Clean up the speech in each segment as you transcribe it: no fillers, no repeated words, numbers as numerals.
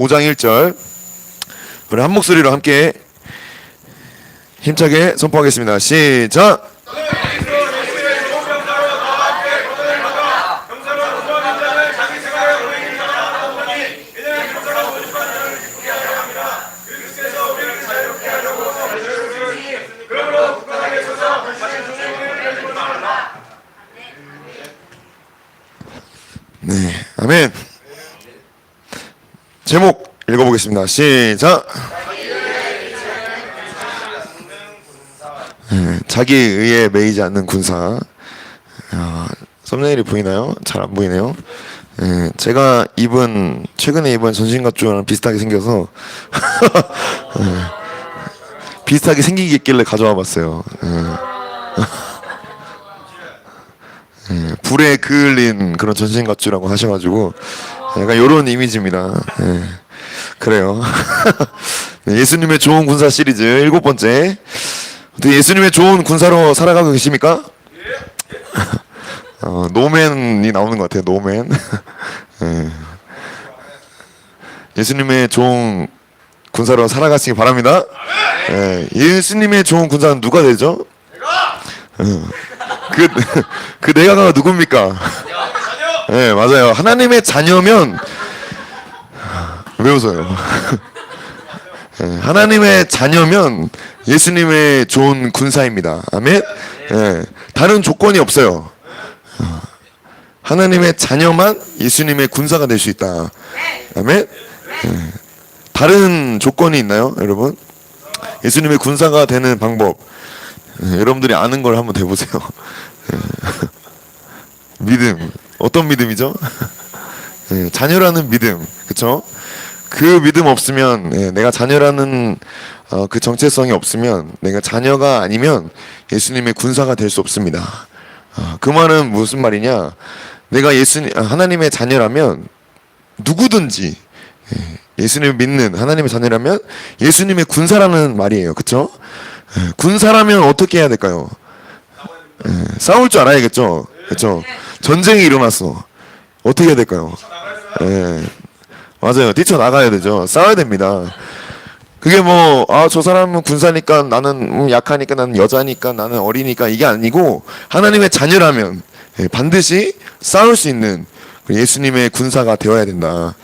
5장 1절 우리 한 목소리로 함께 힘차게 선포하겠습니다. 시작! 네, 아멘. 제목 읽어보겠습니다. 시작. 자기 의에 매이지 않는 군사. 썸네일이 보이나요? 잘 안 보이네요. 제가 최근에 입은 전신갑주랑 비슷하게 생겨서 비슷하게 생기겠길래 가져와 봤어요. 불에 그을린 그런 전신갑주라고 하셔가지고 약간 요런 이미지입니다. 그래요. 예수님의 좋은 군사 시리즈 7번째. 예수님의 좋은 군사로 살아가고 계십니까? 노맨이 나오는 것 같아요. 노맨. 예수님의 좋은 군사로 살아가시기 바랍니다. 예수님의 좋은 군사는 누가 되죠? 그 내가가 누굽니까? 네, 맞아요. 하나님의 자녀면 왜 웃어요? 하나님의 자녀면 예수님의 좋은 군사입니다. 아멘. 다른 조건이 없어요. 하나님의 자녀만 예수님의 군사가 될 수 있다. 아멘. 다른 조건이 있나요, 여러분? 예수님의 군사가 되는 방법. 여러분들이 아는 걸 한번 대보세요. 믿음. 어떤 믿음이죠? 자녀라는 믿음. 그쵸? 그 믿음 없으면, 내가 자녀라는 그 정체성이 없으면, 내가 자녀가 아니면 예수님의 군사가 될 수 없습니다. 그 말은 무슨 말이냐? 내가 하나님의 자녀라면 누구든지 예수님을 믿는 하나님의 자녀라면 예수님의 군사라는 말이에요. 그쵸? 군사라면 어떻게 해야 될까요? 싸울 줄 알아야겠죠. 그렇죠? 전쟁이 일어났어. 어떻게 해야 될까요? 맞아요. 뛰쳐나가야 되죠. 싸워야 됩니다. 그게 저 사람은 군사니까 나는 약하니까 나는 여자니까 나는 어리니까 이게 아니고 하나님의 자녀라면 반드시 싸울 수 있는 예수님의 군사가 되어야 된다.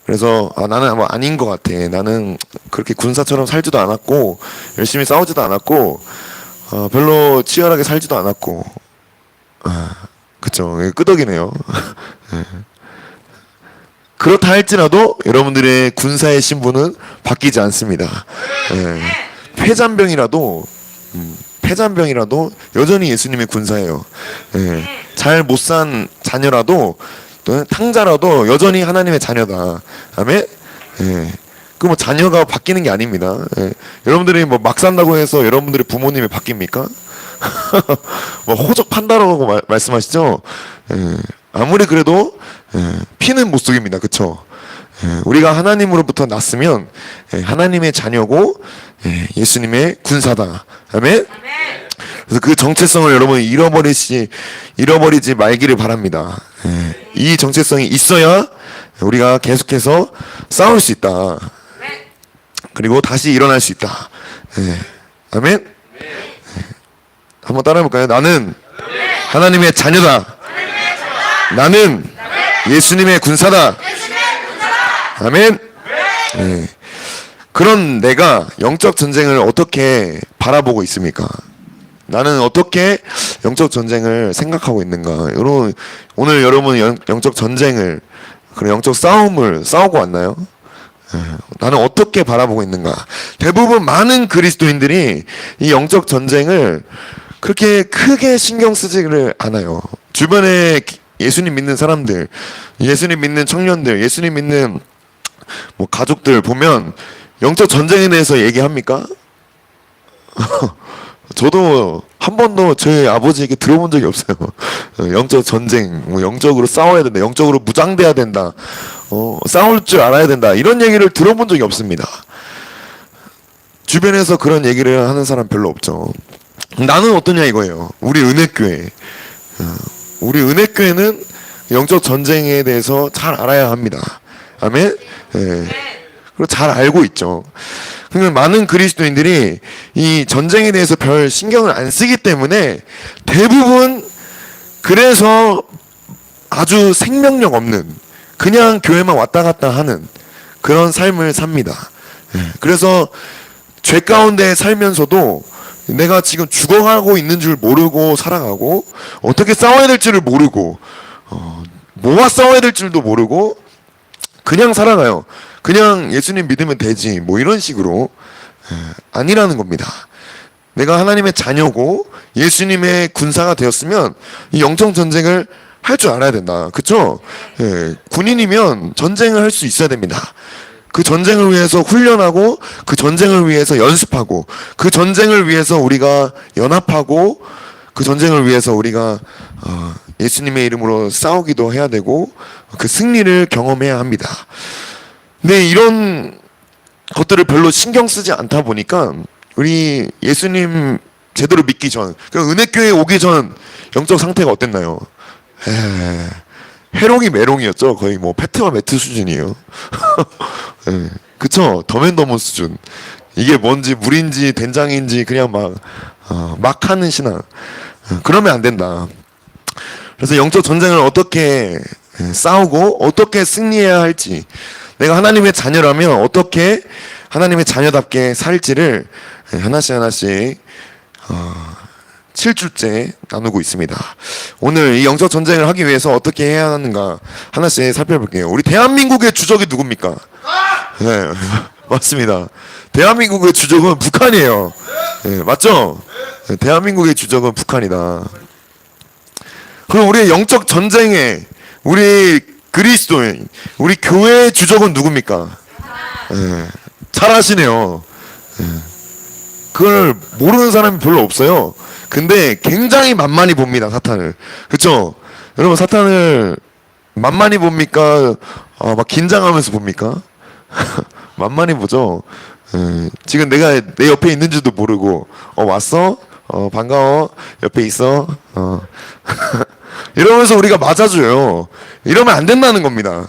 그래서 나는 아닌 것 같아. 나는 그렇게 군사처럼 살지도 않았고 열심히 싸우지도 않았고 별로 치열하게 살지도 않았고 그쵸. 끄덕이네요. 그렇다 할지라도 여러분들의 군사의 신분은 바뀌지 않습니다. 폐잔병이라도 여전히 예수님의 군사예요. 잘 못 산 자녀라도 또는 탕자라도 여전히 하나님의 자녀다. 아멘. 그 자녀가 바뀌는 게 아닙니다. 여러분들이 막 산다고 해서 여러분들의 부모님이 바뀝니까? 호적 판다라고 말씀하시죠? 아무리 그래도 피는 못 속입니다. 그쵸? 우리가 하나님으로부터 났으면 하나님의 자녀고 예수님의 군사다. 아멘? 그래서 그 정체성을 여러분 잃어버리지 말기를 바랍니다. 이 정체성이 있어야 우리가 계속해서 싸울 수 있다. 그리고 다시 일어날 수 있다. 아멘? 한번 따라해볼까요? 나는 하나님의 자녀다. 나는 예수님의 군사다. 아멘. 그런 내가 영적 전쟁을 어떻게 바라보고 있습니까? 나는 어떻게 영적 전쟁을 생각하고 있는가? 오늘 여러분 영적 전쟁을, 그런 영적 싸움을 싸우고 왔나요? 나는 어떻게 바라보고 있는가? 대부분 많은 그리스도인들이 이 영적 전쟁을 그렇게 크게 신경 쓰지를 않아요. 주변에 예수님 믿는 사람들, 예수님 믿는 청년들, 예수님 믿는 가족들 보면 영적 전쟁에 대해서 얘기합니까? 저도 한 번도 저희 아버지에게 들어본 적이 없어요. 영적 전쟁, 영적으로 싸워야 된다, 영적으로 무장돼야 된다, 싸울 줄 알아야 된다, 이런 얘기를 들어본 적이 없습니다. 주변에서 그런 얘기를 하는 사람 별로 없죠. 나는 어떠냐 이거예요. 우리 은혜교회는 영적 전쟁에 대해서 잘 알아야 합니다. 아멘. 예. 그리고 잘 알고 있죠. 그러니까 많은 그리스도인들이 이 전쟁에 대해서 별 신경을 안 쓰기 때문에 대부분 그래서 아주 생명력 없는 그냥 교회만 왔다 갔다 하는 그런 삶을 삽니다. 예. 그래서 죄 가운데 살면서도 내가 지금 죽어가고 있는 줄 모르고 살아가고 어떻게 싸워야 될지를 모르고 뭐와 싸워야 될 줄도 모르고 그냥 살아가요. 그냥 예수님 믿으면 되지 뭐 이런 식으로 아니라는 겁니다. 내가 하나님의 자녀고 예수님의 군사가 되었으면 이 영적 전쟁을 할 줄 알아야 된다. 그쵸? 예, 군인이면 전쟁을 할 수 있어야 됩니다. 그 전쟁을 위해서 훈련하고 그 전쟁을 위해서 연습하고 그 전쟁을 위해서 우리가 연합하고 그 전쟁을 위해서 우리가 예수님의 이름으로 싸우기도 해야 되고 그 승리를 경험해야 합니다. 근데 이런 것들을 별로 신경 쓰지 않다 보니까 우리 예수님 제대로 믿기 전, 그 은혜교회 오기 전 영적 상태가 어땠나요? 해롱이 메롱이었죠. 거의 뭐 패트와 매트 수준이에요. 예, 그쵸? 더맨더머 수준. 이게 뭔지 물인지 된장인지 그냥 막 하는 신앙. 그러면 안 된다. 그래서 영적 전쟁을 어떻게 싸우고 어떻게 승리해야 할지, 내가 하나님의 자녀라면 어떻게 하나님의 자녀답게 살지를 하나씩 하나씩 7주째 나누고 있습니다. 오늘 이 영적 전쟁을 하기 위해서 어떻게 해야 하는가 하나씩 살펴볼게요. 우리 대한민국의 주적이 누굽니까? 네, 맞습니다. 대한민국의 주적은 북한이에요. 네, 맞죠? 네, 대한민국의 주적은 북한이다. 그럼 우리의 영적 전쟁에 우리 그리스도인, 우리 교회의 주적은 누굽니까? 네, 잘 아시네요. 네, 그걸 모르는 사람이 별로 없어요. 근데 굉장히 만만히 봅니다, 사탄을. 그쵸? 여러분, 사탄을 만만히 봅니까? 막 긴장하면서 봅니까? 만만히 보죠? 지금 내가 내 옆에 있는지도 모르고, 왔어? 반가워? 옆에 있어? 이러면서 우리가 맞아줘요. 이러면 안 된다는 겁니다.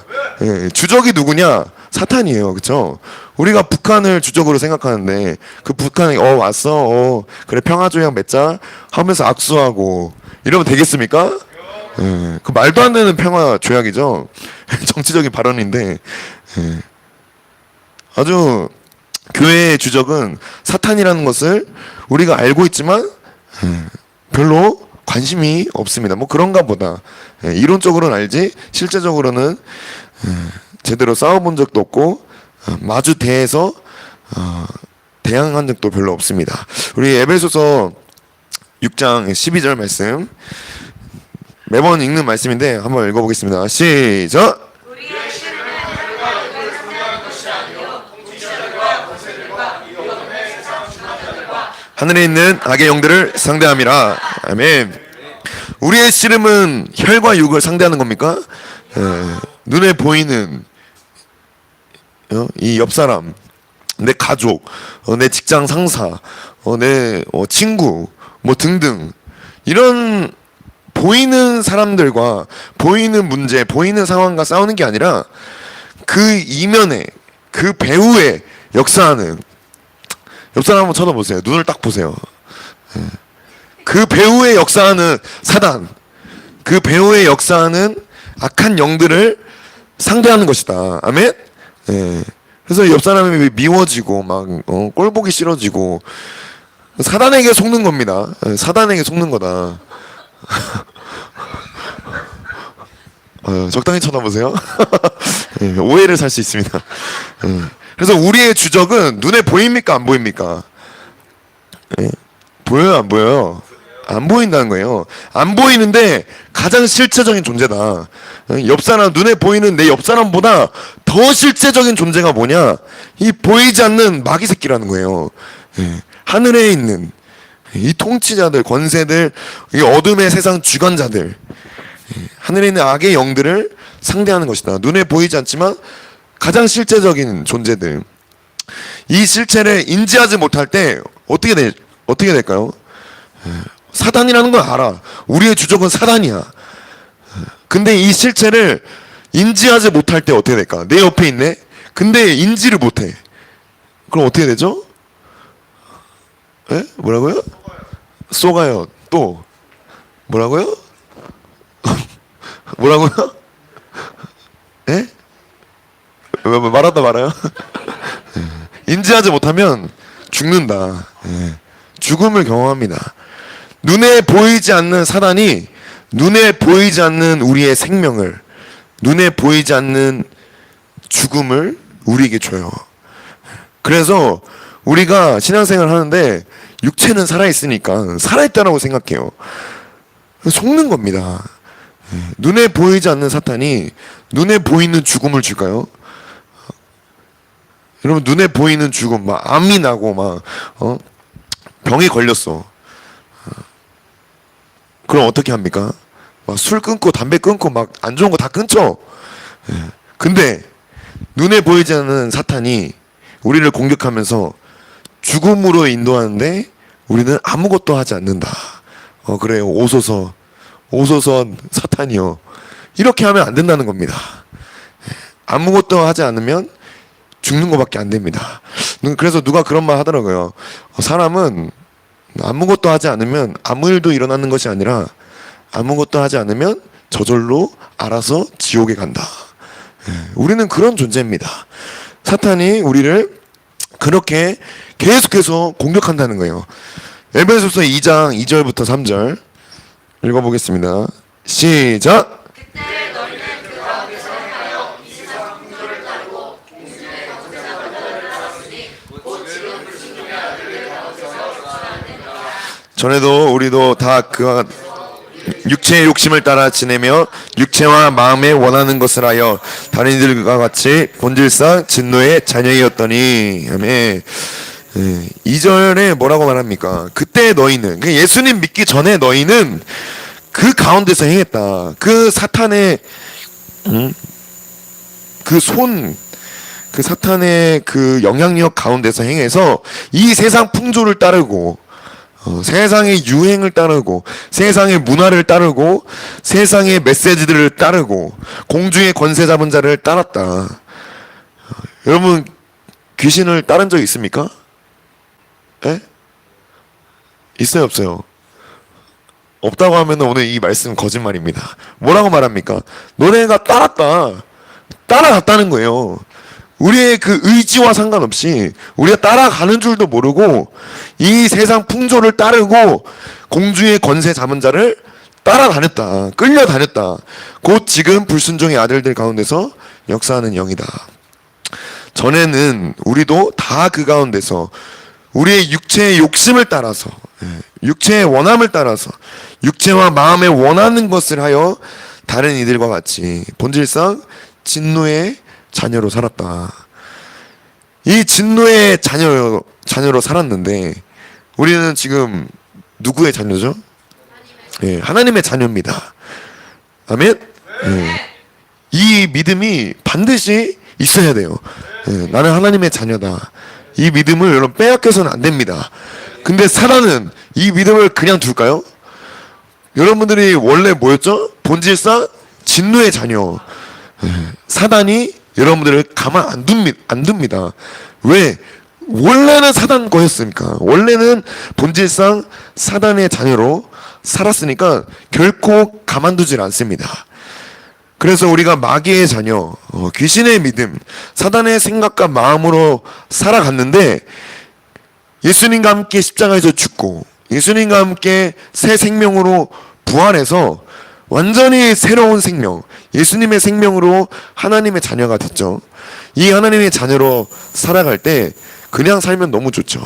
주적이 누구냐? 사탄이에요. 그쵸? 우리가 북한을 주적으로 생각하는데 그 북한이 왔어? 그래 평화조약 맺자 하면서 악수하고 이러면 되겠습니까? 그 말도 안 되는 평화조약이죠. 정치적인 발언인데 아주 교회의 주적은 사탄이라는 것을 우리가 알고 있지만 별로 관심이 없습니다. 뭐 그런가 보다. 이론적으로는 알지 실제적으로는 제대로 싸워본 적도 없고 마주 대해서 대항한 적도 별로 없습니다. 우리 에베소서 6장 12절 말씀 매번 읽는 말씀인데 한번 읽어보겠습니다. 시작! 하늘에 있는 악의 영들을 상대함이라. 아멘. 우리의 씨름은 혈과 육을 상대하는 겁니까? 눈에 보이는 이 옆사람, 내 가족, 내 직장 상사, 내 친구, 뭐 등등 이런 보이는 사람들과 보이는 문제, 보이는 상황과 싸우는 게 아니라 그 이면에 그 배후에 역사하는 옆 사람 한번 쳐다보세요. 눈을 딱 보세요. 그 배후에 역사하는 사단, 그 배후에 역사하는 악한 영들을 상대하는 것이다. 아멘? 그래서 옆 사람이 미워지고 막 꼴보기 싫어지고 사단에게 속는 겁니다. 사단에게 속는 거다. 적당히 쳐다보세요. 오해를 살 수 있습니다. 그래서 우리의 주적은 눈에 보입니까? 안 보입니까? 보여요? 안 보여요? 안 보인다는 거예요. 안 보이는데 가장 실체적인 존재다. 옆 사람, 눈에 보이는 내 옆 사람보다 더 실제적인 존재가 뭐냐? 이 보이지 않는 마귀 새끼라는 거예요. 하늘에 있는 이 통치자들, 권세들, 이 어둠의 세상 주관자들, 하늘에 있는 악의 영들을 상대하는 것이다. 눈에 보이지 않지만 가장 실제적인 존재들. 이 실체를 인지하지 못할 때 어떻게 될까요? 사단이라는 걸 알아. 우리의 주적은 사단이야. 근데 이 실체를 인지하지 못할 때 어떻게 될까? 내 옆에 있네? 근데 인지를 못해. 그럼 어떻게 되죠? 에? 뭐라고요? 쏘가요. 또 뭐라고요? 뭐라고요? 에? 말하다 말아요? 인지하지 못하면 죽는다. 예. 죽음을 경험합니다. 눈에 보이지 않는 사단이 눈에 보이지 않는 우리의 생명을, 눈에 보이지 않는 죽음을 우리에게 줘요. 그래서 우리가 신앙생활을 하는데 육체는 살아있으니까 살아있다라고 생각해요. 속는 겁니다. 눈에 보이지 않는 사탄이 눈에 보이는 죽음을 줄까요? 여러분, 눈에 보이는 죽음, 막 암이 나고 막 병에 걸렸어. 그럼 어떻게 합니까? 막 술 끊고 담배 끊고 막 안 좋은 거 다 끊죠. 근데 눈에 보이지 않는 사탄이 우리를 공격하면서 죽음으로 인도하는데 우리는 아무것도 하지 않는다. 그래요. 오소서 사탄이요. 이렇게 하면 안 된다는 겁니다. 아무것도 하지 않으면 죽는 것밖에 안 됩니다. 그래서 누가 그런 말 하더라고요. 사람은 아무것도 하지 않으면 아무 일도 일어나는 것이 아니라 아무것도 하지 않으면 저절로 알아서 지옥에 간다. 우리는 그런 존재입니다. 사탄이 우리를 그렇게 계속해서 공격한다는 거예요. 에베소서 2장 2절부터 3절 읽어보겠습니다. 시작! 전에도 우리도 다 그와 육체의 욕심을 따라 지내며 육체와 마음에 원하는 것을 하여 다른 이들과 같이 본질상 진노의 자녀이었더니. 아멘. 2절에 뭐라고 말합니까? 그때 너희는, 예수님 믿기 전에 너희는 그 가운데서 행했다. 그 사탄의 그 사탄의 그 영향력 가운데서 행해서 이 세상 풍조를 따르고 세상의 유행을 따르고 세상의 문화를 따르고 세상의 메시지들을 따르고 공중의 권세 잡은 자를 따랐다. 여러분, 귀신을 따른 적 있습니까? 에? 있어요, 없어요? 없다고 하면 오늘 이 말씀 거짓말입니다. 뭐라고 말합니까? 너네가 따라갔다는 거예요. 우리의 그 의지와 상관없이 우리가 따라가는 줄도 모르고 이 세상 풍조를 따르고 공주의 권세 잡은 자를 따라다녔다. 끌려다녔다. 곧 지금 불순종의 아들들 가운데서 역사하는 영이다. 전에는 우리도 다 그 가운데서 우리의 육체의 욕심을 따라서, 육체의 원함을 따라서 육체와 마음에 원하는 것을 하여 다른 이들과 같이 본질상 진노의 자녀로 살았다. 이 진노의 자녀로 살았는데 우리는 지금 누구의 자녀죠? 하나님의 자녀입니다. 아멘. 이 믿음이 반드시 있어야 돼요. 나는 하나님의 자녀다. 이 믿음을 여러분 빼앗겨서는 안 됩니다. 근데 사단은 이 믿음을 그냥 둘까요? 여러분들이 원래 뭐였죠? 본질상 진노의 자녀. 사단이 여러분들을 가만 안 둡니다. 왜? 원래는 사단 거였으니까. 원래는 본질상 사단의 자녀로 살았으니까 결코 가만두질 않습니다. 그래서 우리가 마귀의 자녀, 귀신의 믿음, 사단의 생각과 마음으로 살아갔는데 예수님과 함께 십자가에서 죽고 예수님과 함께 새 생명으로 부활해서 완전히 새로운 생명, 예수님의 생명으로 하나님의 자녀가 됐죠. 이 하나님의 자녀로 살아갈 때 그냥 살면 너무 좋죠.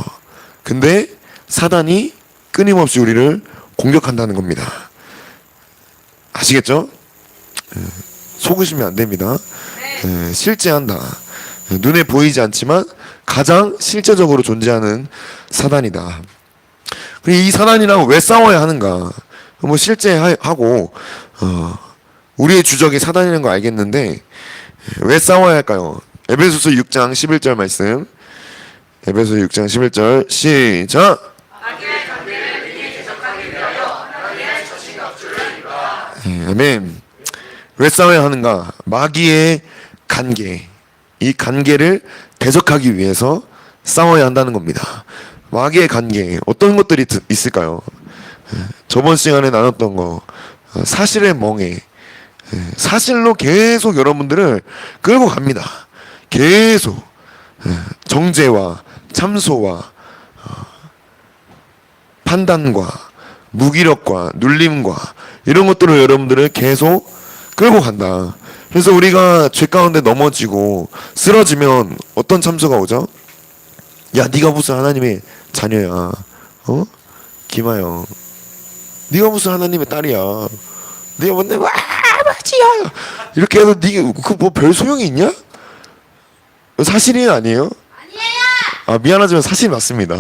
근데 사단이 끊임없이 우리를 공격한다는 겁니다. 아시겠죠? 속으시면 안 됩니다. 실제한다. 눈에 보이지 않지만 가장 실제적으로 존재하는 사단이다. 그리고 이 사단이랑 왜 싸워야 하는가? 뭐 실제하고 우리의 주적이 사단이라는 거 알겠는데 왜 싸워야 할까요? 에베소서 6장 11절 말씀. 에베소서 6장 11절 시작. 아멘. 왜 싸워야 하는가? 마귀의 관계, 이 관계를 대적하기 위해서 싸워야 한다는 겁니다. 마귀의 관계, 어떤 것들이 있을까요? 저번 시간에 나눴던 거, 사실의 멍에, 사실로 계속 여러분들을 끌고 갑니다. 계속 정죄와 참소와 판단과 무기력과 눌림과 이런 것들을 여러분들을 계속 끌고 간다. 그래서 우리가 죄 가운데 넘어지고 쓰러지면 어떤 참소가 오죠? 야, 네가 무슨 하나님의 자녀야? 김하영, 네가 무슨 하나님의 딸이야? 네가 뭔데? 와, 아버지야! 이렇게 해서 네가 그 뭐 별 소용이 있냐? 사실이 아니에요? 아, 미안하지만 사실이 맞습니다.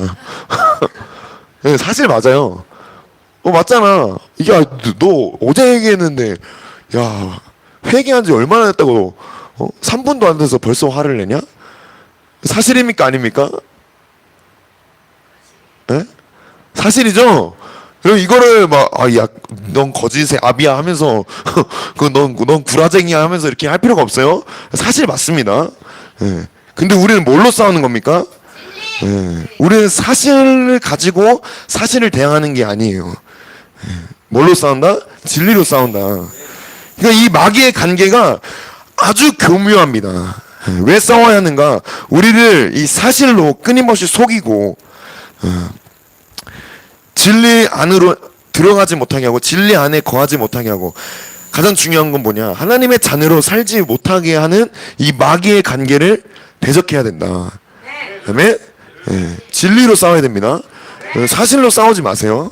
네, 사실 맞아요. 맞잖아. 이게 너 어제 얘기했는데, 야, 회개한 지 얼마나 됐다고 3분도 안 돼서 벌써 화를 내냐? 사실입니까 아닙니까? 네? 사실이죠? 그럼 이거를 막, 야, 넌 거짓의 아비야 하면서, 넌 구라쟁이야 하면서 이렇게 할 필요가 없어요. 사실 맞습니다. 예. 근데 우리는 뭘로 싸우는 겁니까? 예. 우리는 사실을 가지고 사실을 대항하는 게 아니에요. 예. 뭘로 싸운다? 진리로 싸운다. 그러니까 이 마귀의 관계가 아주 교묘합니다. 예. 왜 싸워야 하는가? 우리를 이 사실로 끊임없이 속이고, 진리 안으로 들어가지 못하게 하고 진리 안에 거하지 못하게 하고, 가장 중요한 건 뭐냐? 하나님의 자녀로 살지 못하게 하는 이 마귀의 관계를 대적해야 된다. 아멘? 네. 진리로 싸워야 됩니다. 사실로 싸우지 마세요.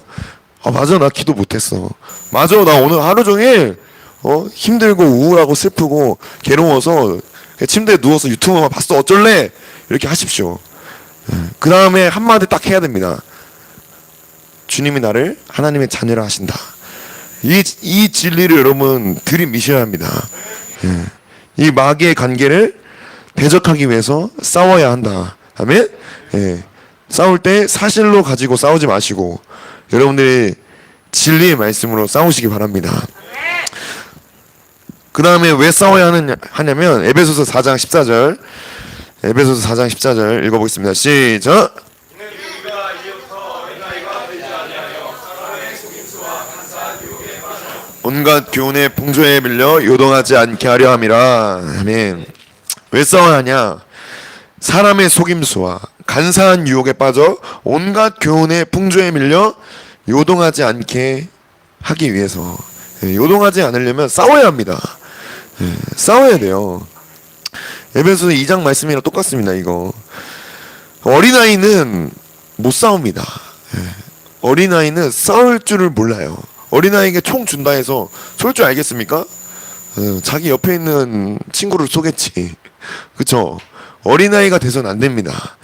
맞아, 나 기도 못했어. 맞아, 나 오늘 하루 종일 힘들고 우울하고 슬프고 괴로워서 침대에 누워서 유튜브만 봤어. 어쩔래? 이렇게 하십시오. 그 다음에 한마디 딱 해야 됩니다. 주님이 나를 하나님의 자녀라 하신다. 이 진리를 여러분 들이미셔야 합니다. 이 마귀의 관계를 대적하기 위해서 싸워야 한다. 아멘? 싸울 때 사실로 가지고 싸우지 마시고 여러분들이 진리의 말씀으로 싸우시기 바랍니다. 그 다음에 왜 싸워야 하냐면 에베소서 4장 14절, 에베소서 4장 14절 읽어보겠습니다. 시작. 온갖 교훈의 풍조에 밀려 요동하지 않게 하려 함이라. 아멘. 왜 싸워야 하냐? 사람의 속임수와 간사한 유혹에 빠져 온갖 교훈의 풍조에 밀려 요동하지 않게 하기 위해서. 요동하지 않으려면 싸워야 합니다. 싸워야 돼요. 에베소서 2장 말씀이랑 똑같습니다. 이거 어린아이는 못 싸웁니다. 어린아이는 싸울 줄을 몰라요. 어린아이에게 총 준다 해서 쏠 줄 알겠습니까? 자기 옆에 있는 친구를 쏘겠지. 그쵸? 어린아이가 돼서는 안 됩니다.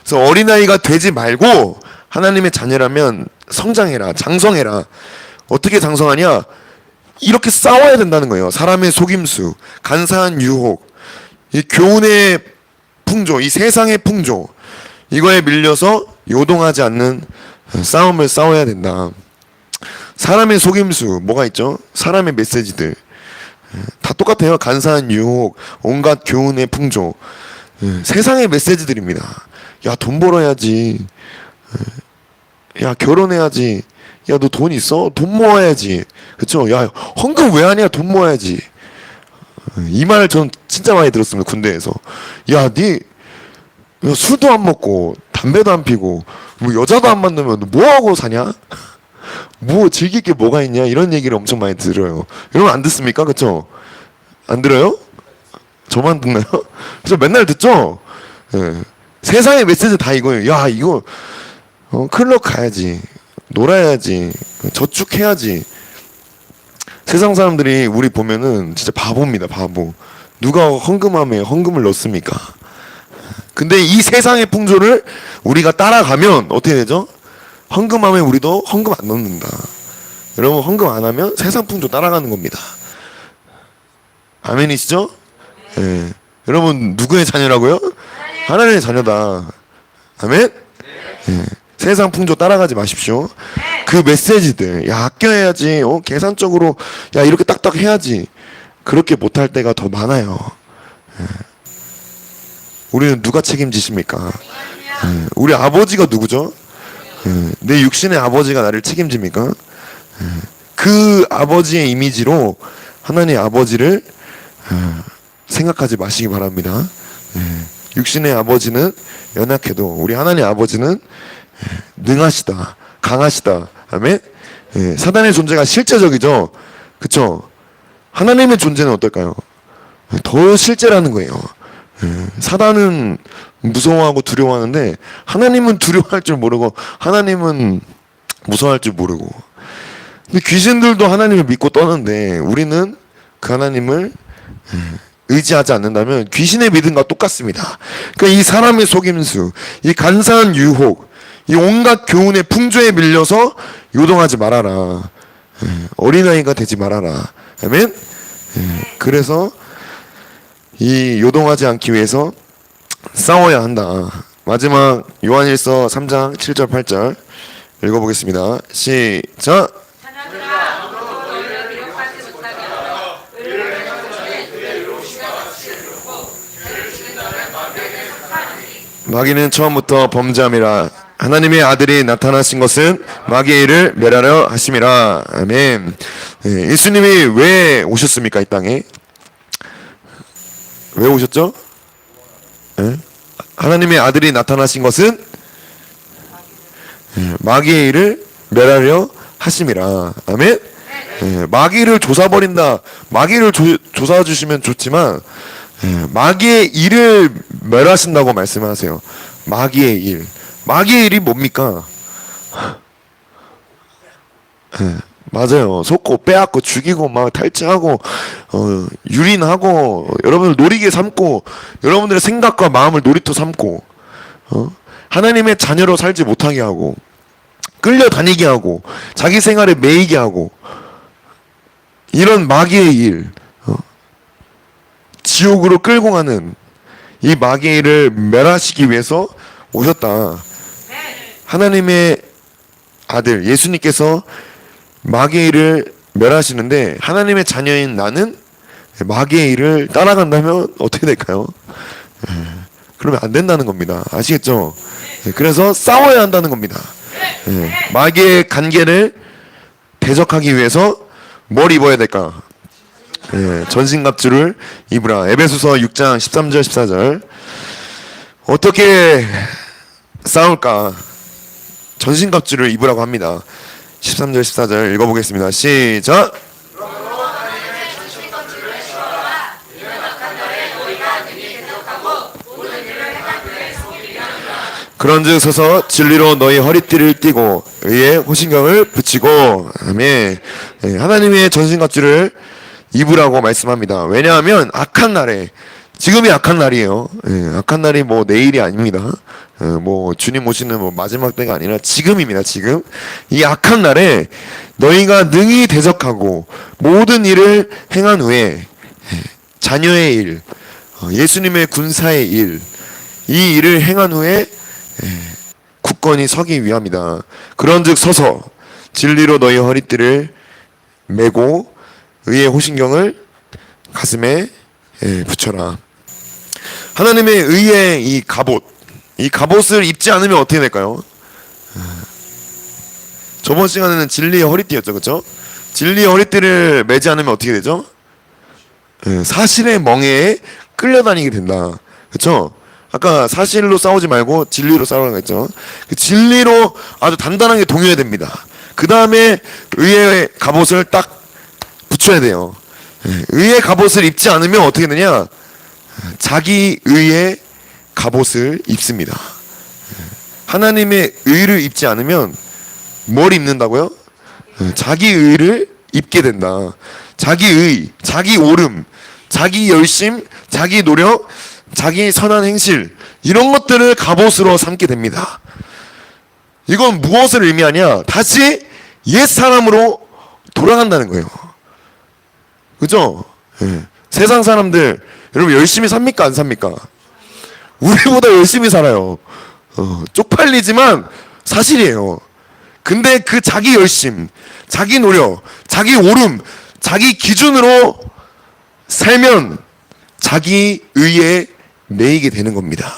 그래서 어린아이가 되지 말고 하나님의 자녀라면 성장해라, 장성해라. 어떻게 장성하냐? 이렇게 싸워야 된다는 거예요. 사람의 속임수, 간사한 유혹, 이 교훈의 풍조, 이 세상의 풍조, 이거에 밀려서 요동하지 않는 싸움을 싸워야 된다. 사람의 속임수 뭐가 있죠? 사람의 메시지들 다 똑같아요. 간사한 유혹, 온갖 교훈의 풍조, 세상의 메시지들입니다. 야, 돈 벌어야지. 야, 결혼해야지. 야, 너 돈 있어? 돈 모아야지. 그쵸? 야, 헌금 왜 하냐? 돈 모아야지. 이 말 전 진짜 많이 들었습니다. 군대에서. 야, 술도 안 먹고 담배도 안 피고 뭐 여자도 안 만나면 너 뭐하고 사냐? 뭐 즐길 게 뭐가 있냐? 이런 얘기를 엄청 많이 들어요. 여러분 안 듣습니까? 그쵸? 안 들어요? 저만 듣나요? 저 맨날 듣죠? 세상의 메시지 다 이거예요. 야, 이거 클럽 가야지, 놀아야지, 저축해야지. 세상 사람들이 우리 보면은 진짜 바보입니다. 바보. 누가 헌금함에 헌금을 넣습니까? 근데 이 세상의 풍조를 우리가 따라가면 어떻게 되죠? 헌금함에 우리도 헌금 안 넣는다. 여러분 헌금 안 하면 세상 풍조 따라가는 겁니다. 아멘이시죠? 예. 여러분 누구의 자녀라고요? 하나님의 자녀다. 아멘? 예. 세상 풍조 따라가지 마십시오. 그 메시지들, 야, 아껴야지, 계산적으로, 야, 이렇게 딱딱 해야지. 그렇게 못할 때가 더 많아요. 우리는 누가 책임지십니까? 우리 아버지가 누구죠? 내 육신의 아버지가 나를 책임집니까? 그 아버지의 이미지로 하나님 아버지를 생각하지 마시기 바랍니다. 육신의 아버지는 연약해도 우리 하나님 아버지는 능하시다, 강하시다. 아멘. 사단의 존재가 실제적이죠. 그쵸? 하나님의 존재는 어떨까요? 더 실제라는 거예요. 사단은 무서워하고 두려워하는데 하나님은 두려워할 줄 모르고 하나님은 무서워할 줄 모르고. 근데 귀신들도 하나님을 믿고 떠는데 우리는 그 하나님을 의지하지 않는다면 귀신의 믿음과 똑같습니다. 그러니까 이 사람의 속임수, 이 간사한 유혹, 이 온갖 교훈의 풍조에 밀려서 요동하지 말아라. 어린아이가 되지 말아라. 아멘? 그래서 이 요동하지 않기 위해서 싸워야 한다. 마지막 요한일서 3장 7절 8절 읽어보겠습니다. 시작. 마귀는 처음부터 범죄함이라. 하나님의 아들이 나타나신 것은 마귀의 일을 멸하려 하심이라. 아멘. 예수님이 왜 오셨습니까? 이 땅에 왜 오셨죠? 하나님의 아들이 나타나신 것은 마귀의 일을 멸하려 하심이라. 아멘. 마귀를 조사버린다. 마귀를 조사해 주시면 좋지만 마귀의 일을 멸하신다고 말씀하세요. 마귀의 일. 마귀의 일이 뭡니까? 맞아요. 속고 빼앗고 죽이고 막 탈취하고 유린하고 여러분을 노리게 삼고 여러분들의 생각과 마음을 놀이터 삼고 하나님의 자녀로 살지 못하게 하고 끌려다니게 하고 자기 생활에 매이게 하고 이런 마귀의 일, 지옥으로 끌고 가는 이 마귀의 일을 멸하시기 위해서 오셨다. 하나님의 아들 예수님께서 마귀의 일을 멸하시는데 하나님의 자녀인 나는 마귀의 일을 따라간다면 어떻게 될까요? 그러면 안 된다는 겁니다. 아시겠죠? 그래서 싸워야 한다는 겁니다. 마귀의 간계를 대적하기 위해서 뭘 입어야 될까? 전신갑주를 입으라. 에베소서 6장 13절 14절. 어떻게 싸울까? 전신갑주를 입으라고 합니다. 13절 14절 읽어보겠습니다. 시작. 그런즉 서서 진리로 너희 허리띠를 띠고 의의 호신경을 붙이고. 아멘. 하나님의 전신갑주를 입으라고 말씀합니다. 왜냐하면 악한 날에, 지금이 악한 날이에요. 악한 날이 뭐 내일이 아닙니다. 뭐 주님 오시는 뭐 마지막 때가 아니라 지금입니다. 지금 이 악한 날에 너희가 능히 대적하고 모든 일을 행한 후에 자녀의 일, 예수님의 군사의 일, 이 일을 행한 후에 굳건히 서기 위함이다. 그런즉 서서 진리로 너희 허리띠를 메고 의의 호신경을 가슴에 붙여라. 하나님의 의의 이 갑옷, 이 갑옷을 입지 않으면 어떻게 될까요? 저번 시간에는 진리의 허리띠였죠, 그렇죠? 진리의 허리띠를 매지 않으면 어떻게 되죠? 사실의 멍에에 끌려다니게 된다, 그렇죠? 아까 사실로 싸우지 말고 진리로 싸우라고 했죠. 그 진리로 아주 단단하게 동요해야 됩니다. 그 다음에 의의 갑옷을 딱 붙여야 돼요. 의의 갑옷을 입지 않으면 어떻게 되냐? 자기 의의 갑옷을 입습니다. 하나님의 의를 입지 않으면 뭘 입는다고요? 자기 의를 입게 된다. 자기 의, 자기 옳음, 자기 열심, 자기 노력, 자기 선한 행실, 이런 것들을 갑옷으로 삼게 됩니다. 이건 무엇을 의미하냐? 다시 옛 사람으로 돌아간다는 거예요. 그죠? 세상 사람들 여러분 열심히 삽니까? 안 삽니까? 우리보다 열심히 살아요. 쪽팔리지만 사실이에요. 근데 그 자기 열심, 자기 노력, 자기 옳음, 자기 기준으로 살면 자기 의에 매이게 되는 겁니다.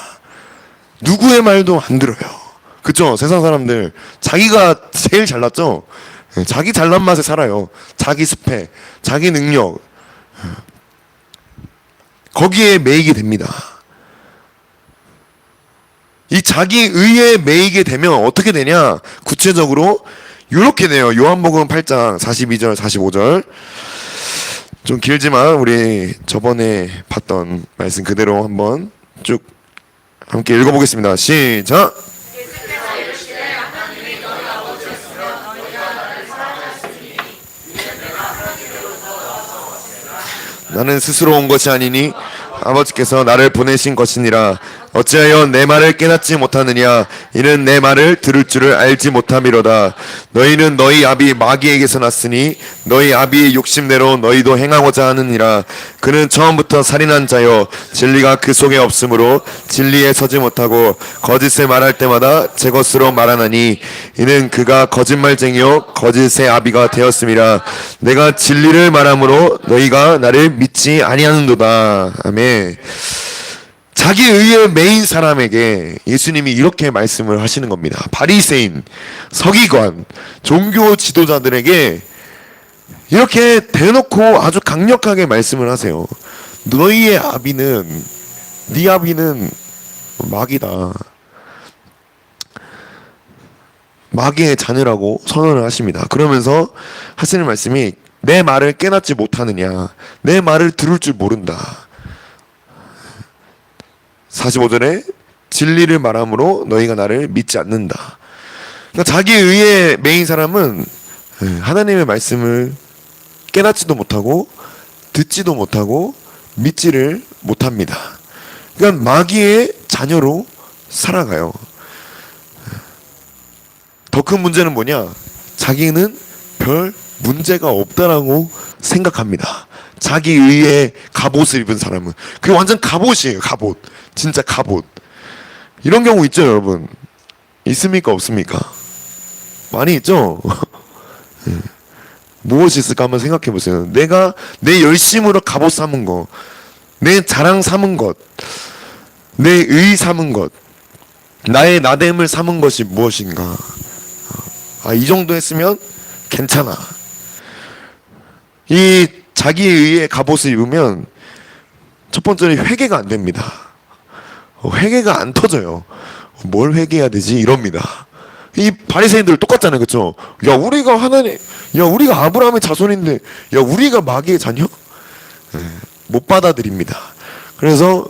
누구의 말도 안 들어요. 그쵸? 세상 사람들 자기가 제일 잘났죠? 자기 잘난 맛에 살아요. 자기 스펙, 자기 능력, 거기에 매이게 됩니다. 이 자기 의에 매이게 되면 어떻게 되냐? 구체적으로 이렇게 돼요. 요한복음 8장 42절 45절. 좀 길지만 우리 저번에 봤던 말씀 그대로 한번 쭉 함께 읽어보겠습니다. 시작. 나는 스스로 온 것이 아니니 아버지께서 나를 보내신 것이니라. 어찌하여 내 말을 깨닫지 못하느냐? 이는 내 말을 들을 줄을 알지 못함이로다. 너희는 너희 아비 마귀에게서 났으니 너희 아비의 욕심대로 너희도 행하고자 하느니라. 그는 처음부터 살인한 자요 진리가 그 속에 없으므로 진리에 서지 못하고 거짓을 말할 때마다 제 것으로 말하나니 이는 그가 거짓말쟁이요 거짓의 아비가 되었음이라. 내가 진리를 말함으로 너희가 나를 믿지 아니하는도다. 아멘. 자기 의에 매인 사람에게 예수님이 이렇게 말씀을 하시는 겁니다. 바리새인, 서기관, 종교 지도자들에게 이렇게 대놓고 아주 강력하게 말씀을 하세요. 너희의 아비는, 네 아비는 마귀다. 마귀의 자녀라고 선언을 하십니다. 그러면서 하시는 말씀이 내 말을 깨닫지 못하느냐? 내 말을 들을 줄 모른다. 45절에 진리를 말함으로 너희가 나를 믿지 않는다. 그러니까 자기 의에 매인 사람은 하나님의 말씀을 깨닫지도 못하고 듣지도 못하고 믿지를 못합니다. 그러니까 마귀의 자녀로 살아가요. 더 큰 문제는 뭐냐? 자기는 별 문제가 없다라고 생각합니다. 자기 의에 갑옷을 입은 사람은 그게 완전 갑옷이에요. 갑옷. 진짜 갑옷. 이런 경우 있죠, 여러분? 있습니까, 없습니까? 많이 있죠? 무엇이 있을까 한번 생각해 보세요. 내가 내 열심으로 갑옷 삼은 거, 내 자랑 삼은 것, 내 의 삼은 것, 나의 나됨을 삼은 것이 무엇인가? 이 정도 했으면 괜찮아. 이 자기 의에 갑옷을 입으면 첫 번째는 회개가 안 됩니다. 회개가 안 터져요. 뭘 회개해야 되지? 이럽니다. 이 바리새인들 똑같잖아요, 그렇죠? 야, 우리가 하나님, 야, 우리가 아브라함의 자손인데, 야, 우리가 마귀의 자녀? 못 받아들입니다. 그래서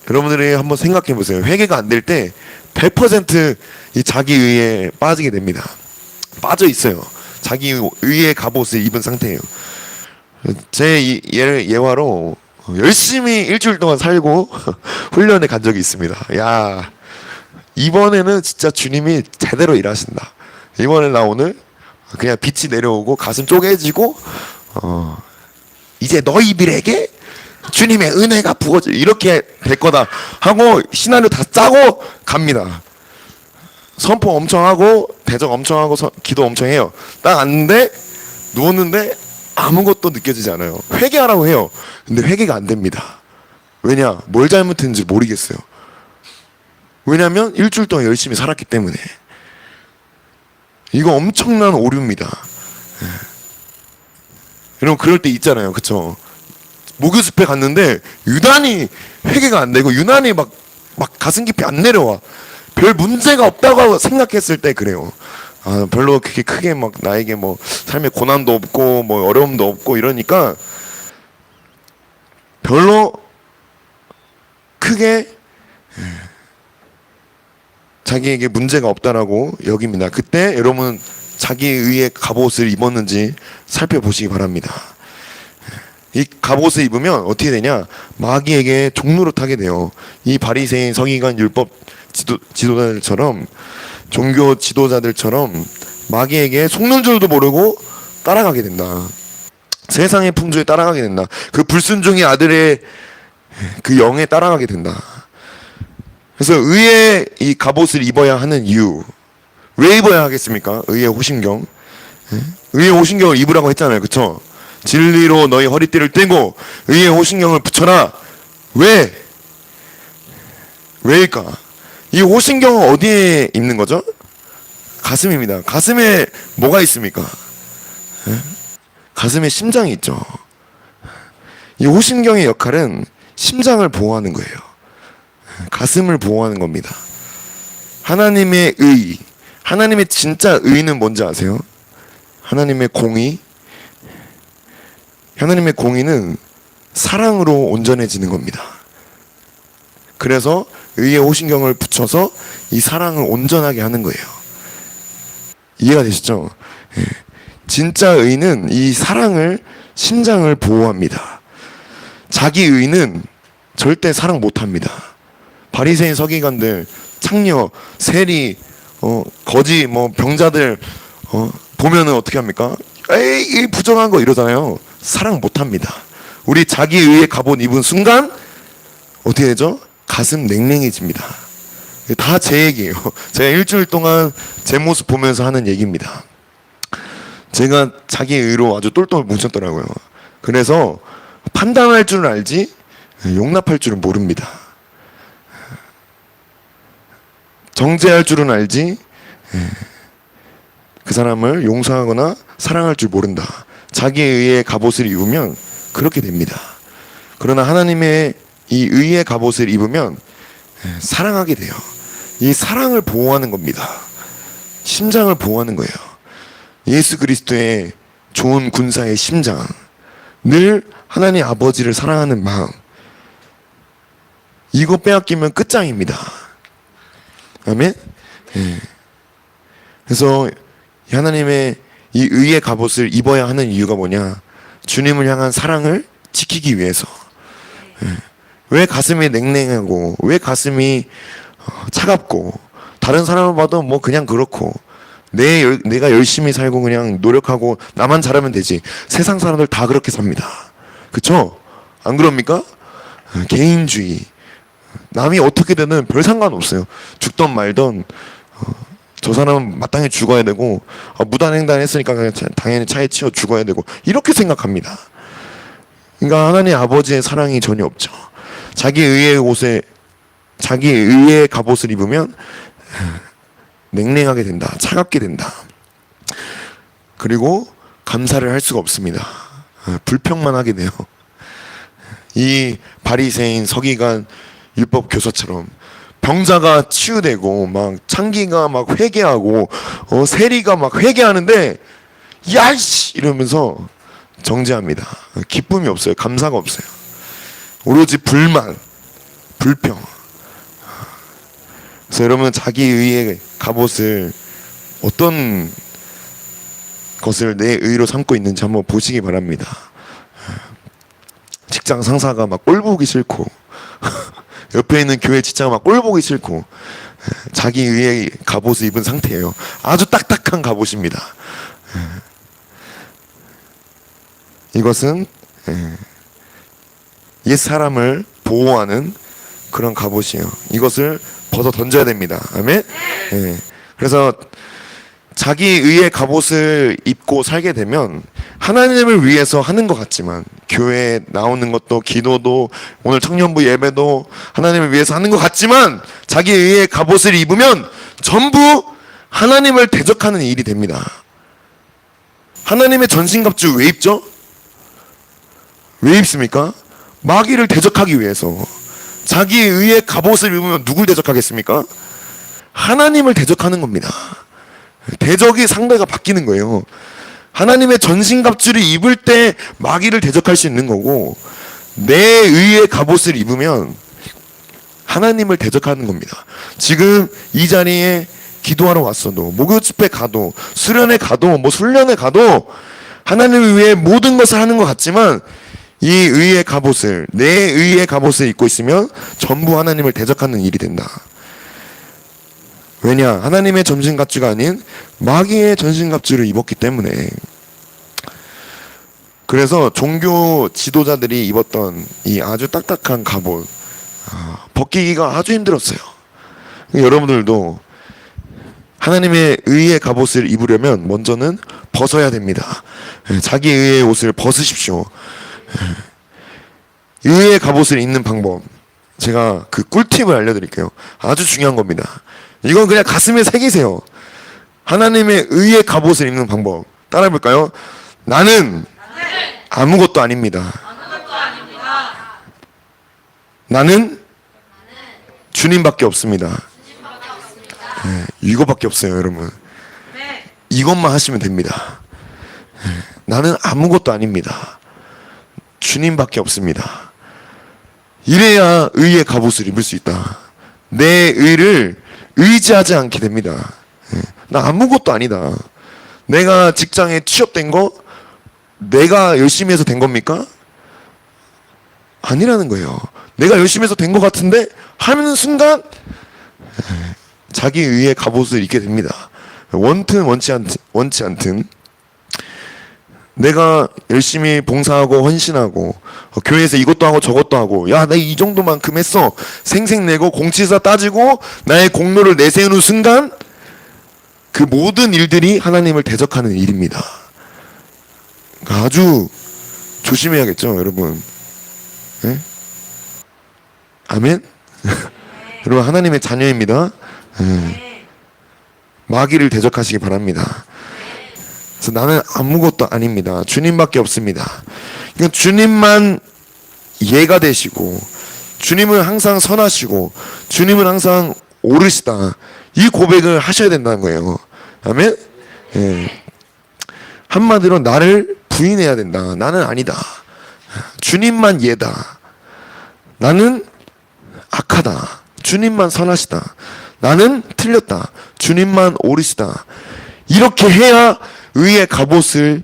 여러분들이 한번 생각해 보세요. 회개가 안 될 때 100% 자기 의에 빠지게 됩니다. 빠져 있어요. 자기 의에 갑옷을 입은 상태예요. 제 예화로 열심히 일주일 동안 살고 훈련에 간 적이 있습니다. 야, 이번에는 진짜 주님이 제대로 일하신다. 이번에 나 오늘 그냥 빛이 내려오고 가슴 쪼개지고 이제 너희들에게 주님의 은혜가 부어져 이렇게 될 거다 하고 시나리오 다 짜고 갑니다. 선포 엄청 하고 대적 엄청 하고 기도 엄청 해요. 딱 앉는데 누웠는데 아무것도 느껴지지 않아요. 회개하라고 해요. 근데 회개가 안 됩니다. 왜냐? 뭘 잘못했는지 모르겠어요. 왜냐면 일주일 동안 열심히 살았기 때문에. 이거 엄청난 오류입니다. 여러분 그럴 때 있잖아요. 그쵸? 목요숲에 갔는데 유난히 회개가 안 되고 유난히 막 가슴 깊이 안 내려와. 별 문제가 없다고 생각했을 때 그래요. 별로 그렇게 크게 막 나에게 뭐 삶에 고난도 없고 뭐 어려움도 없고 이러니까 별로 크게 자기에게 문제가 없다라고 여깁니다. 그때 여러분 자기 의에 갑옷을 입었는지 살펴보시기 바랍니다. 이 갑옷을 입으면 어떻게 되냐? 마귀에게 종로를 타게 돼요. 이 바리새인, 서기관, 율법 지도자들처럼 종교 지도자들처럼 마귀에게 속는 줄도 모르고 따라가게 된다. 세상의 풍조에 따라가게 된다. 그 불순종의 아들의 그 영에 따라가게 된다. 그래서 의의 이 갑옷을 입어야 하는 이유, 왜 입어야 하겠습니까? 의의 호심경. 의의 호심경을 입으라고 했잖아요, 그렇죠? 진리로 너희 허리띠를 떼고 의의 호신경을 붙여라. 왜? 왜일까? 이 호신경은 어디에 있는 거죠? 가슴입니다. 가슴에 뭐가 있습니까? 가슴에 심장이 있죠. 이 호신경의 역할은 심장을 보호하는 거예요. 가슴을 보호하는 겁니다. 하나님의 의, 하나님의 진짜 의는 뭔지 아세요? 하나님의 공의, 하나님의 공의는 사랑으로 온전해지는 겁니다. 그래서 의의 호신경을 붙여서 이 사랑을 온전하게 하는 거예요. 이해가 되시죠? 진짜 의는 이 사랑을, 심장을 보호합니다. 자기 의는 절대 사랑 못합니다. 바리새인 서기관들, 창녀, 세리, 거지, 병자들 보면은 어떻게 합니까? 에이, 부정한 거 이러잖아요. 사랑 못합니다. 우리 자기 의의 갑옷 입은 순간 어떻게 되죠? 가슴 냉랭해집니다. 다 제 얘기예요. 제가 일주일 동안 제 모습 보면서 하는 얘기입니다. 제가 자기 의로 아주 똘똘 뭉쳤더라고요. 그래서 판단할 줄은 알지 용납할 줄은 모릅니다. 정죄할 줄은 알지 그 사람을 용서하거나 사랑할 줄 모른다. 자기의 의의 갑옷을 입으면 그렇게 됩니다. 그러나 하나님의 이 의의 갑옷을 입으면 사랑하게 돼요. 이 사랑을 보호하는 겁니다. 심장을 보호하는 거예요. 예수 그리스도의 좋은 군사의 심장, 늘 하나님 아버지를 사랑하는 마음, 이거 빼앗기면 끝장입니다. 아멘. 그래서 하나님의 이 의의 갑옷을 입어야 하는 이유가 뭐냐? 주님을 향한 사랑을 지키기 위해서. 왜 가슴이 냉랭하고 왜 가슴이 차갑고 다른 사람을 봐도 뭐 그냥 그렇고 내가 열심히 살고 그냥 노력하고 나만 잘하면 되지. 세상 사람들 다 그렇게 삽니다. 그쵸? 안 그럽니까? 개인주의. 남이 어떻게 되든 별 상관없어요. 죽던 말던 저 사람은 마땅히 죽어야 되고 무단횡단했으니까 당연히 차에 치여 죽어야 되고 이렇게 생각합니다. 그러니까 하나님 아버지의 사랑이 전혀 없죠. 자기 의의 갑옷을 입으면 냉랭하게 된다. 차갑게 된다. 그리고 감사를 할 수가 없습니다. 불평만 하게 돼요. 이 바리새인 서기관 율법 교사처럼 병자가 치유되고 막 창기가 막 회개하고 세리가 막 회개하는데 야이씨 이러면서 정죄합니다. 기쁨이 없어요. 감사가 없어요. 오로지 불만, 불평. 그래서 여러분 자기 의의 갑옷을 어떤 것을 내 의로 삼고 있는지 한번 보시기 바랍니다. 직장 상사가 막 꼴 보기 싫고 옆에 있는 교회 지자가 막 꼴 보기 싫고 자기 의의 갑옷을 입은 상태예요. 아주 딱딱한 갑옷입니다. 이것은 옛 사람을 보호하는 그런 갑옷이에요. 이것을 벗어 던져야 됩니다. 아멘. 그래서 자기 의의 갑옷을 입고 살게 되면 하나님을 위해서 하는 것 같지만 교회에 나오는 것도 기도도 오늘 청년부 예배도 하나님을 위해서 하는 것 같지만 자기 의의 갑옷을 입으면 전부 하나님을 대적하는 일이 됩니다. 하나님의 전신갑주 왜 입죠? 왜 입습니까? 마귀를 대적하기 위해서. 자기 의의 갑옷을 입으면 누굴 대적하겠습니까? 하나님을 대적하는 겁니다. 대적이 상대가 바뀌는 거예요. 하나님의 전신갑주를 입을 때 마귀를 대적할 수 있는 거고 내 의의 갑옷을 입으면 하나님을 대적하는 겁니다. 지금 이 자리에 기도하러 왔어도 목요 집회 가도 수련회 가도 훈련에 가도 하나님을 위해 모든 것을 하는 것 같지만 이 의의 갑옷을 내 의의 갑옷을 입고 있으면 전부 하나님을 대적하는 일이 된다. 왜냐? 하나님의 전신갑주가 아닌 마귀의 전신갑주를 입었기 때문에. 그래서 종교 지도자들이 입었던 이 아주 딱딱한 갑옷 벗기기가 아주 힘들었어요. 여러분들도 하나님의 의의 갑옷을 입으려면 먼저는 벗어야 됩니다. 자기 의의 옷을 벗으십시오. 의의 갑옷을 입는 방법, 제가 그 꿀팁을 알려드릴게요. 아주 중요한 겁니다. 이건 그냥 가슴에 새기세요. 하나님의 의의 갑옷을 입는 방법 따라해볼까요? 나는 아무것도 아닙니다. 나는 주님밖에 없습니다. 이거밖에 없어요, 여러분. 이것만 하시면 됩니다. 나는 아무것도 아닙니다. 주님밖에 없습니다. 이래야 의의 갑옷을 입을 수 있다. 내 의를 의지하지 않게 됩니다. 나 아무것도 아니다. 내가 직장에 취업된 거 내가 열심히 해서 된 겁니까? 아니라는 거예요. 내가 열심히 해서 된 것 같은데 하는 순간 자기 의의 갑옷을 입게 됩니다. 원튼 원치 않든 내가 열심히 봉사하고 헌신하고 교회에서 이것도 하고 저것도 하고, 야, 나 이 정도만큼 했어, 생색내고 공치사 따지고 나의 공로를 내세우는 순간 그 모든 일들이 하나님을 대적하는 일입니다. 그러니까 아주 조심해야겠죠, 여러분. 네? 아멘? 여러분, 하나님의 자녀입니다. 마귀를 대적하시기 바랍니다. 그래서 나는 아무것도 아닙니다. 주님밖에 없습니다. 그러니까 주님만 예가 되시고, 주님은 항상 선하시고, 주님은 항상 옳으시다, 이 고백을 하셔야 된다는 거예요. 아멘? 예. 한마디로 나를 부인해야 된다. 나는 아니다. 주님만 예다. 나는 악하다. 주님만 선하시다. 나는 틀렸다. 주님만 옳으시다. 이렇게 해야 의의 갑옷을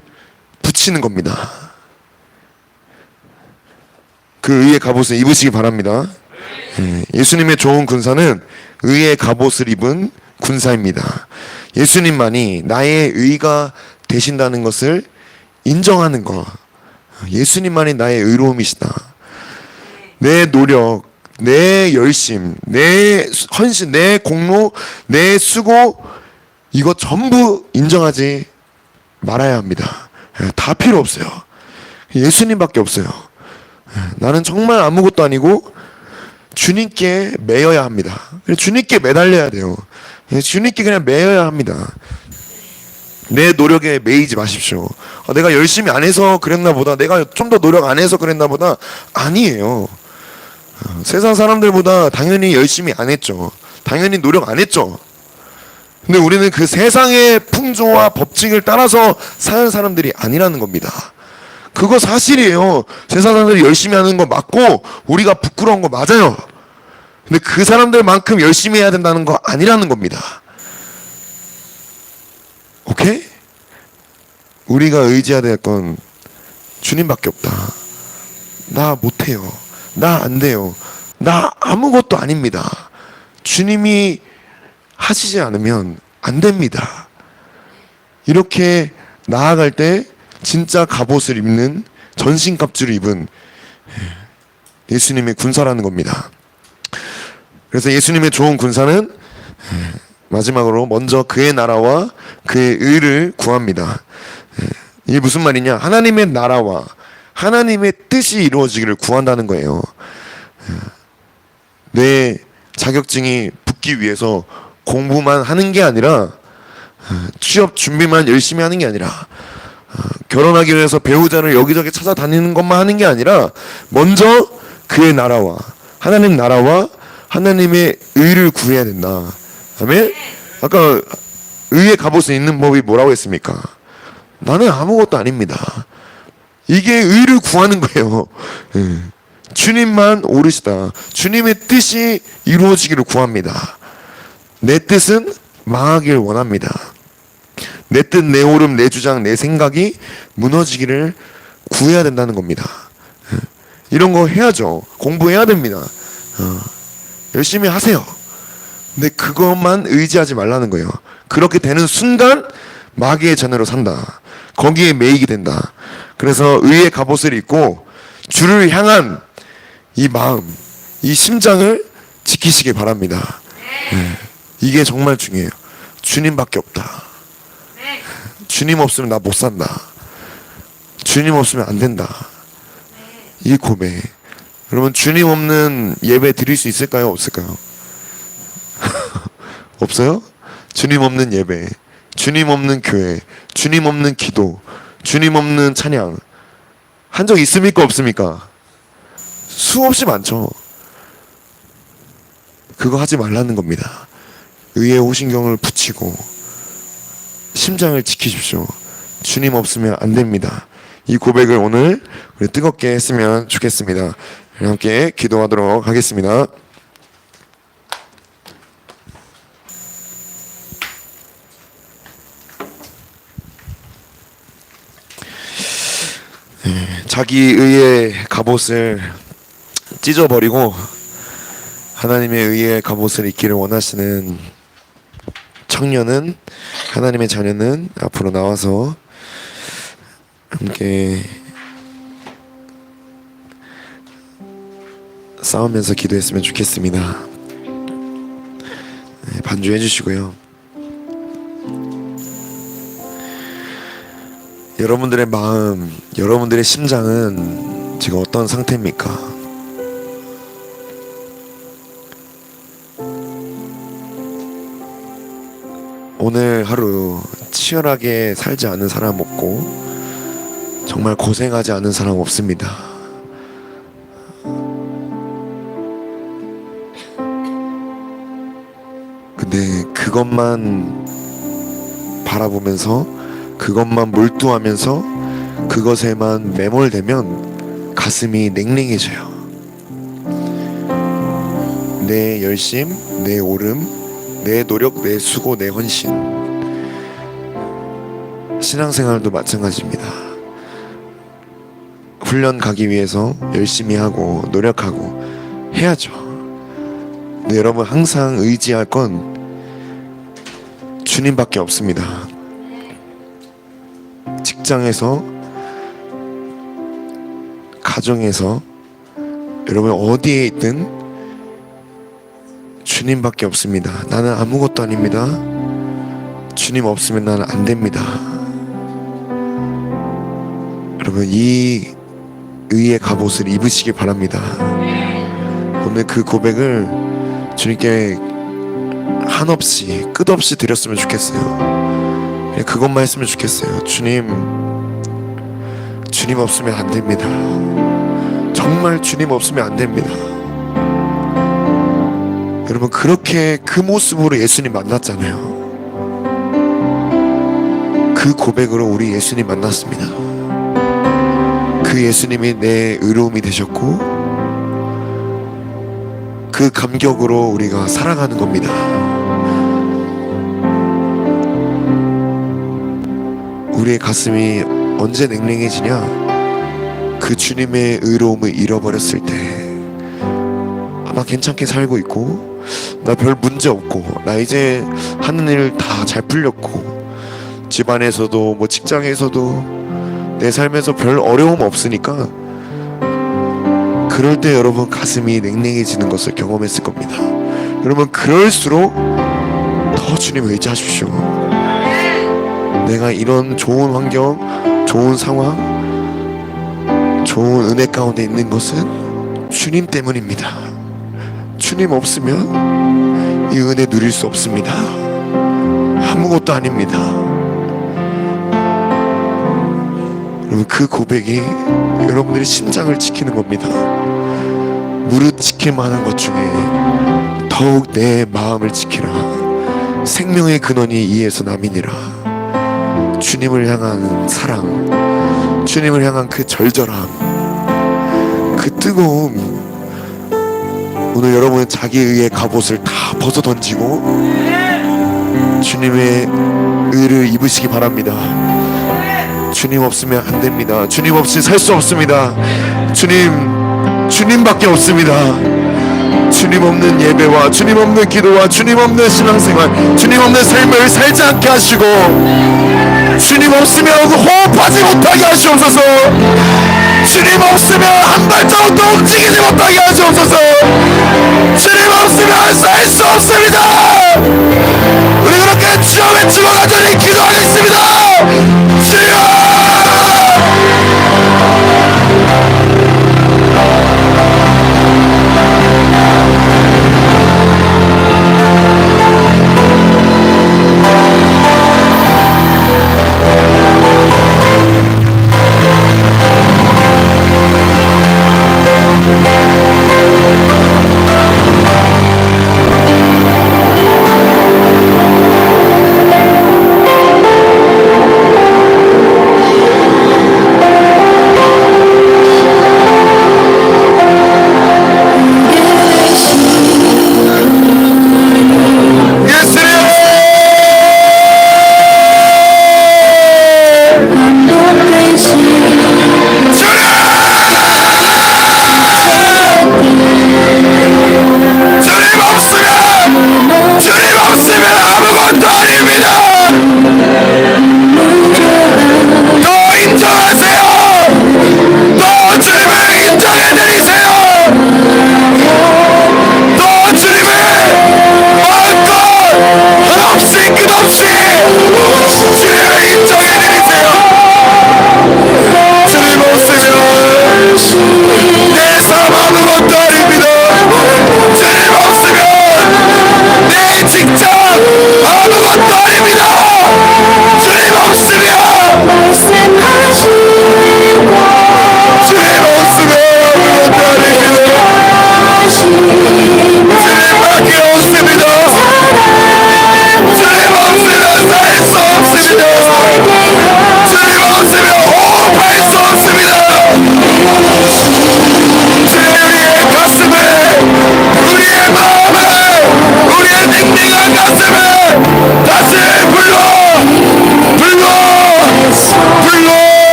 붙이는 겁니다. 그 의의 갑옷을 입으시기 바랍니다. 예수님의 좋은 군사는 의의 갑옷을 입은 군사입니다. 예수님만이 나의 의가 되신다는 것을 인정하는 것. 예수님만이 나의 의로움이시다. 내 노력, 내 열심, 내 헌신, 내 공로, 내 수고, 이거 전부 인정하지 말아야 합니다. 다 필요 없어요. 예수님밖에 없어요. 나는 정말 아무것도 아니고 주님께 매여야 합니다. 주님께 매달려야 돼요. 주님께 그냥 매여야 합니다. 내 노력에 매이지 마십시오. 내가 열심히 안 해서 그랬나 보다, 내가 좀 더 노력 안 해서 그랬나 보다. 아니에요. 세상 사람들보다 당연히 열심히 안 했죠. 당연히 노력 안 했죠. 근데 우리는 그 세상의 풍조와 법칙을 따라서 사는 사람들이 아니라는 겁니다. 그거 사실이에요. 세상 사람들이 열심히 하는 거 맞고 우리가 부끄러운 거 맞아요. 근데 그 사람들만큼 열심히 해야 된다는 거 아니라는 겁니다. 오케이? 우리가 의지해야 될 건 주님밖에 없다. 나 못해요. 나 안 돼요. 나 아무것도 아닙니다. 주님이 하시지 않으면 안 됩니다. 이렇게 나아갈 때 진짜 갑옷을 입는, 전신갑주를 입은 예수님의 군사라는 겁니다. 그래서 예수님의 좋은 군사는 마지막으로 먼저 그의 나라와 그의 의를 구합니다. 이게 무슨 말이냐? 하나님의 나라와 하나님의 뜻이 이루어지기를 구한다는 거예요. 내 자격증이 붙기 위해서 공부만 하는 게 아니라, 취업 준비만 열심히 하는 게 아니라, 결혼하기 위해서 배우자를 여기저기 찾아다니는 것만 하는 게 아니라, 먼저 그의 나라와 하나님 나라와 하나님의 의를 구해야 된다. 아멘? 아까 의의 갑옷을 입는 법이 뭐라고 했습니까? 나는 아무것도 아닙니다. 이게 의를 구하는 거예요. 주님만 옳으시다. 주님의 뜻이 이루어지기를 구합니다. 내 뜻은 망하길 원합니다. 내 뜻, 내 오름, 내 주장, 내 생각이 무너지기를 구해야 된다는 겁니다. 이런 거 해야죠. 공부해야 됩니다. 열심히 하세요. 근데 그것만 의지하지 말라는 거예요. 그렇게 되는 순간 마귀의 자녀로 산다. 거기에 매이게 된다. 그래서 의의 갑옷을 입고 주를 향한 이 마음, 이 심장을 지키시기 바랍니다. 이게 정말 중요해요. 주님밖에 없다. 주님 없으면 나 못 산다. 주님 없으면 안 된다. 이 고백. 여러분, 주님 없는 예배 드릴 수 있을까요? 없을까요? 없어요? 주님 없는 예배, 주님 없는 교회, 주님 없는 기도, 주님 없는 찬양 한 적 있습니까? 없습니까? 수없이 많죠. 그거 하지 말라는 겁니다. 의의 호신경을 붙이고 심장을 지키십시오. 주님 없으면 안 됩니다. 이 고백을 오늘 우리 뜨겁게 했으면 좋겠습니다. 함께 기도하도록 하겠습니다. 자기 의의 갑옷을 찢어버리고 하나님의 의의 갑옷을 입기를 원하시는 청년은, 하나님의 자녀는 앞으로 나와서 함께 싸우면서 기도했으면 좋겠습니다. 반주해 주시고요. 여러분들의 마음, 여러분들의 심장은 지금 어떤 상태입니까? 오늘 하루 치열하게 살지 않은 사람 없고 정말 고생하지 않은 사람 없습니다. 근데 그것만 바라보면서, 그것만 몰두하면서 그것에만 매몰되면 가슴이 냉랭해져요. 내 열심, 내 오름, 내 노력, 내 수고, 내 헌신. 신앙생활도 마찬가지입니다. 훈련 가기 위해서 열심히 하고 노력하고 해야죠. 근데 여러분, 항상 의지할 건 주님밖에 없습니다. 직장에서, 가정에서, 여러분 어디에 있든 주님밖에 없습니다. 나는 아무것도 아닙니다. 주님 없으면 나는 안 됩니다. 여러분, 이 의의 갑옷을 입으시기 바랍니다. 오늘 그 고백을 주님께 한없이 끝없이 드렸으면 좋겠어요. 그냥 그것만 했으면 좋겠어요. 주님 없으면 안 됩니다. 정말 주님 없으면 안 됩니다. 여러분, 그렇게 그 모습으로 예수님 만났잖아요. 그 고백으로 우리 예수님 만났습니다. 그 예수님이 내 의로움이 되셨고 그 감격으로 우리가 살아가는 겁니다. 우리의 가슴이 언제 냉랭해지냐? 그 주님의 의로움을 잃어버렸을 때, 나 괜찮게 살고 있고, 나 별 문제 없고, 나 이제 하는 일 다 잘 풀렸고, 집안에서도 뭐 직장에서도 내 삶에서 별 어려움 없으니까, 그럴 때 여러분 가슴이 냉랭해지는 것을 경험했을 겁니다. 여러분, 그럴수록 더 주님 의지하십시오. 내가 이런 좋은 환경, 좋은 상황, 좋은 은혜 가운데 있는 것은 주님 때문입니다. 주님 없으면 이 은혜 누릴 수 없습니다. 아무것도 아닙니다. 여러분, 그 고백이 여러분들의 심장을 지키는 겁니다. 무릇 지킬 만한 것 중에 더욱 내 마음을 지키라. 생명의 근원이 이에서 남이니라. 주님을 향한 사랑, 주님을 향한 그 절절함, 그 뜨거움. 오늘 여러분은 자기 의의 갑옷을 다 벗어 던지고 주님의 의를 입으시기 바랍니다. 주님 없으면 안 됩니다. 주님 없이 살 수 없습니다. 주님밖에 없습니다. 주님 없는 예배와 주님 없는 기도와 주님 없는 신앙생활, 주님 없는 삶을 살지 않게 하시고, 주님 없으면 호흡하지 못하게 하시옵소서. 주님 없으면 한 발자국도 움직이지 못하게 하시옵소서. 주님 없으면 살 수 없습니다. 우리 그렇게 주여 외치고 간절히 기도하겠습니다.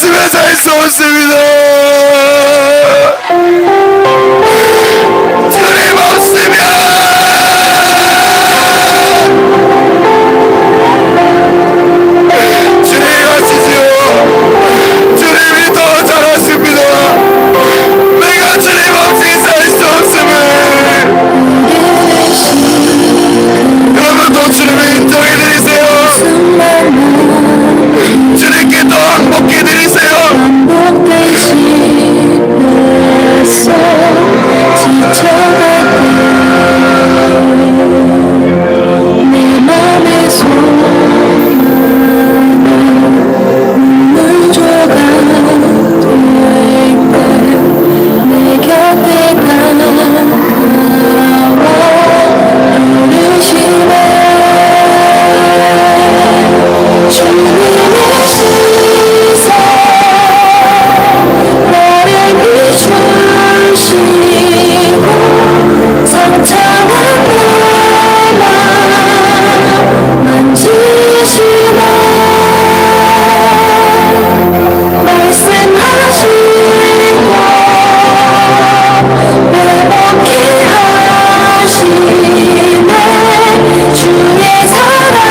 없으면 살 수 없습니다. 주님 없으면 주님 하시지요. 주님이 더 잘하십니다. 내가 주님 없이 살 수 없음을 여러분 또 주님을 인정해드리세요. 주님께 더 항복해드리세요. 내 맘의 소망은 물조각 될때 내 곁에 다가와 부르시네. 주님의 시선 나를 비추시고 상처는 나만 만지시네. 말씀하시고 빼먹게 하시네. 주의 사랑이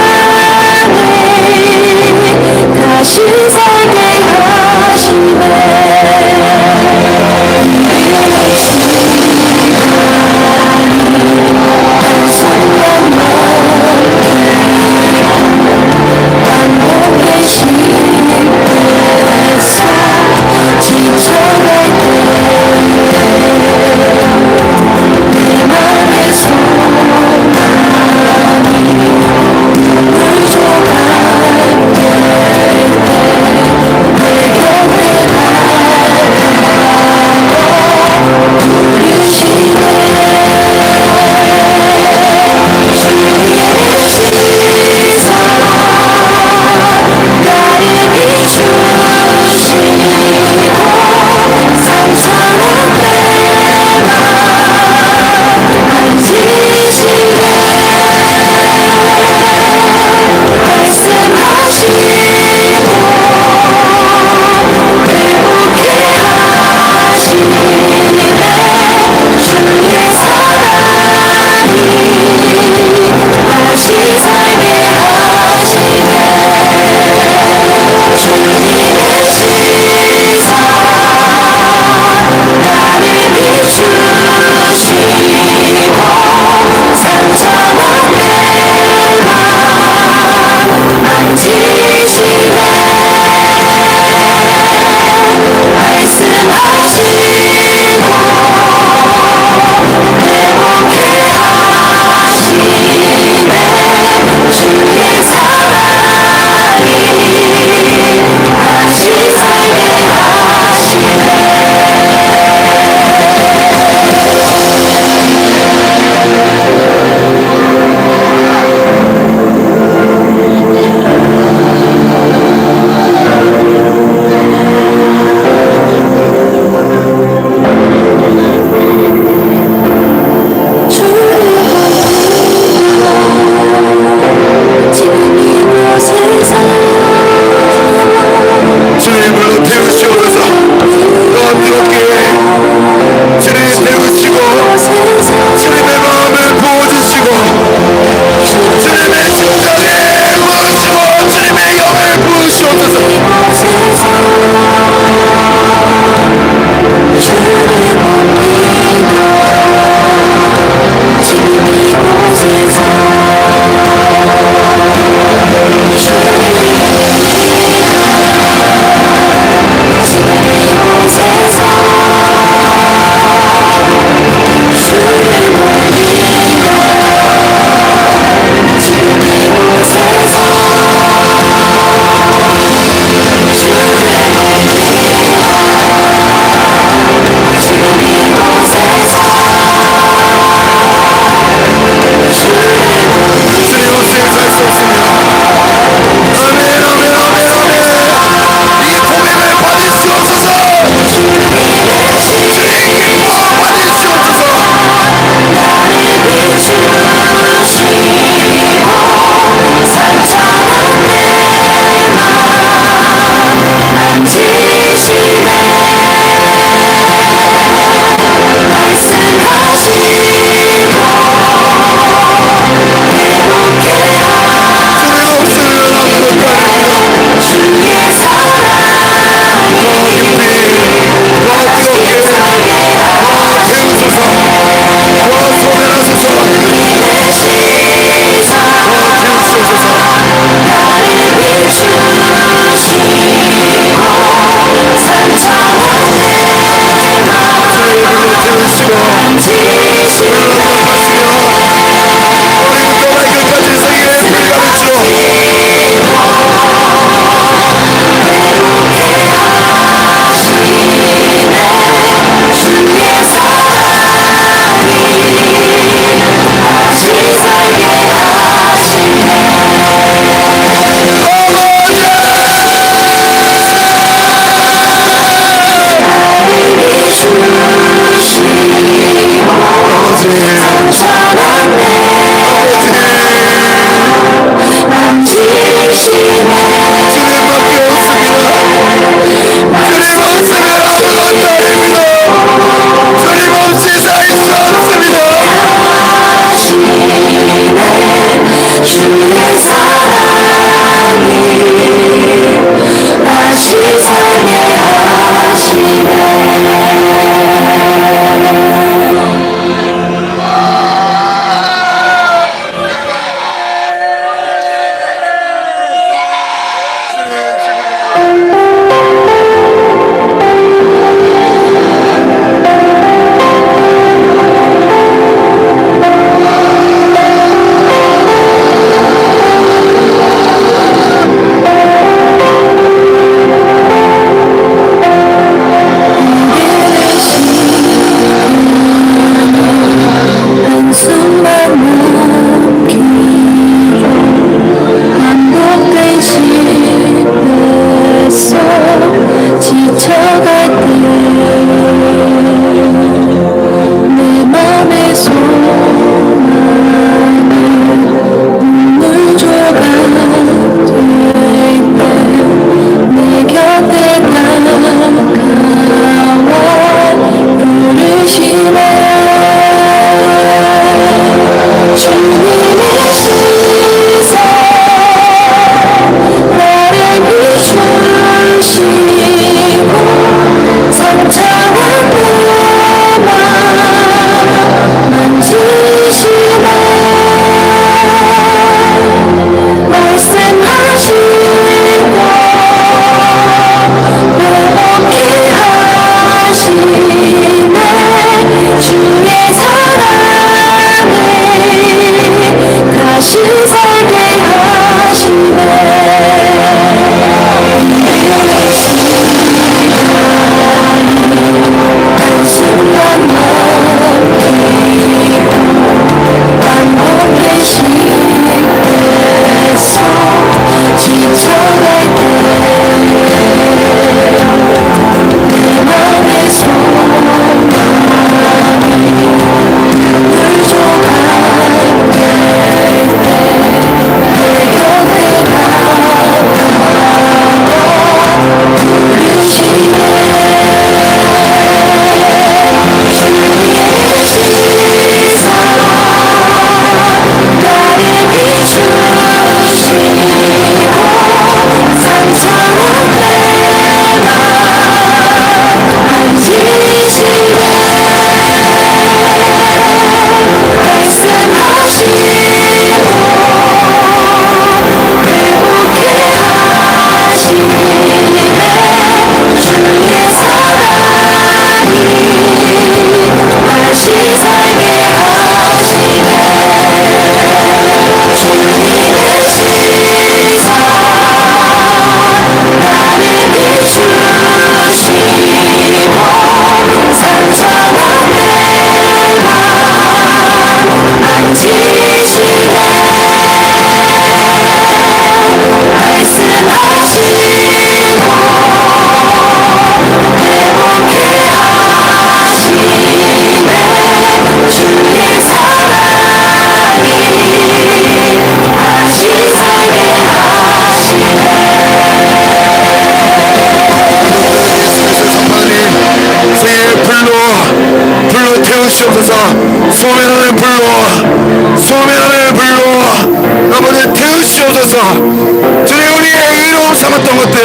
것들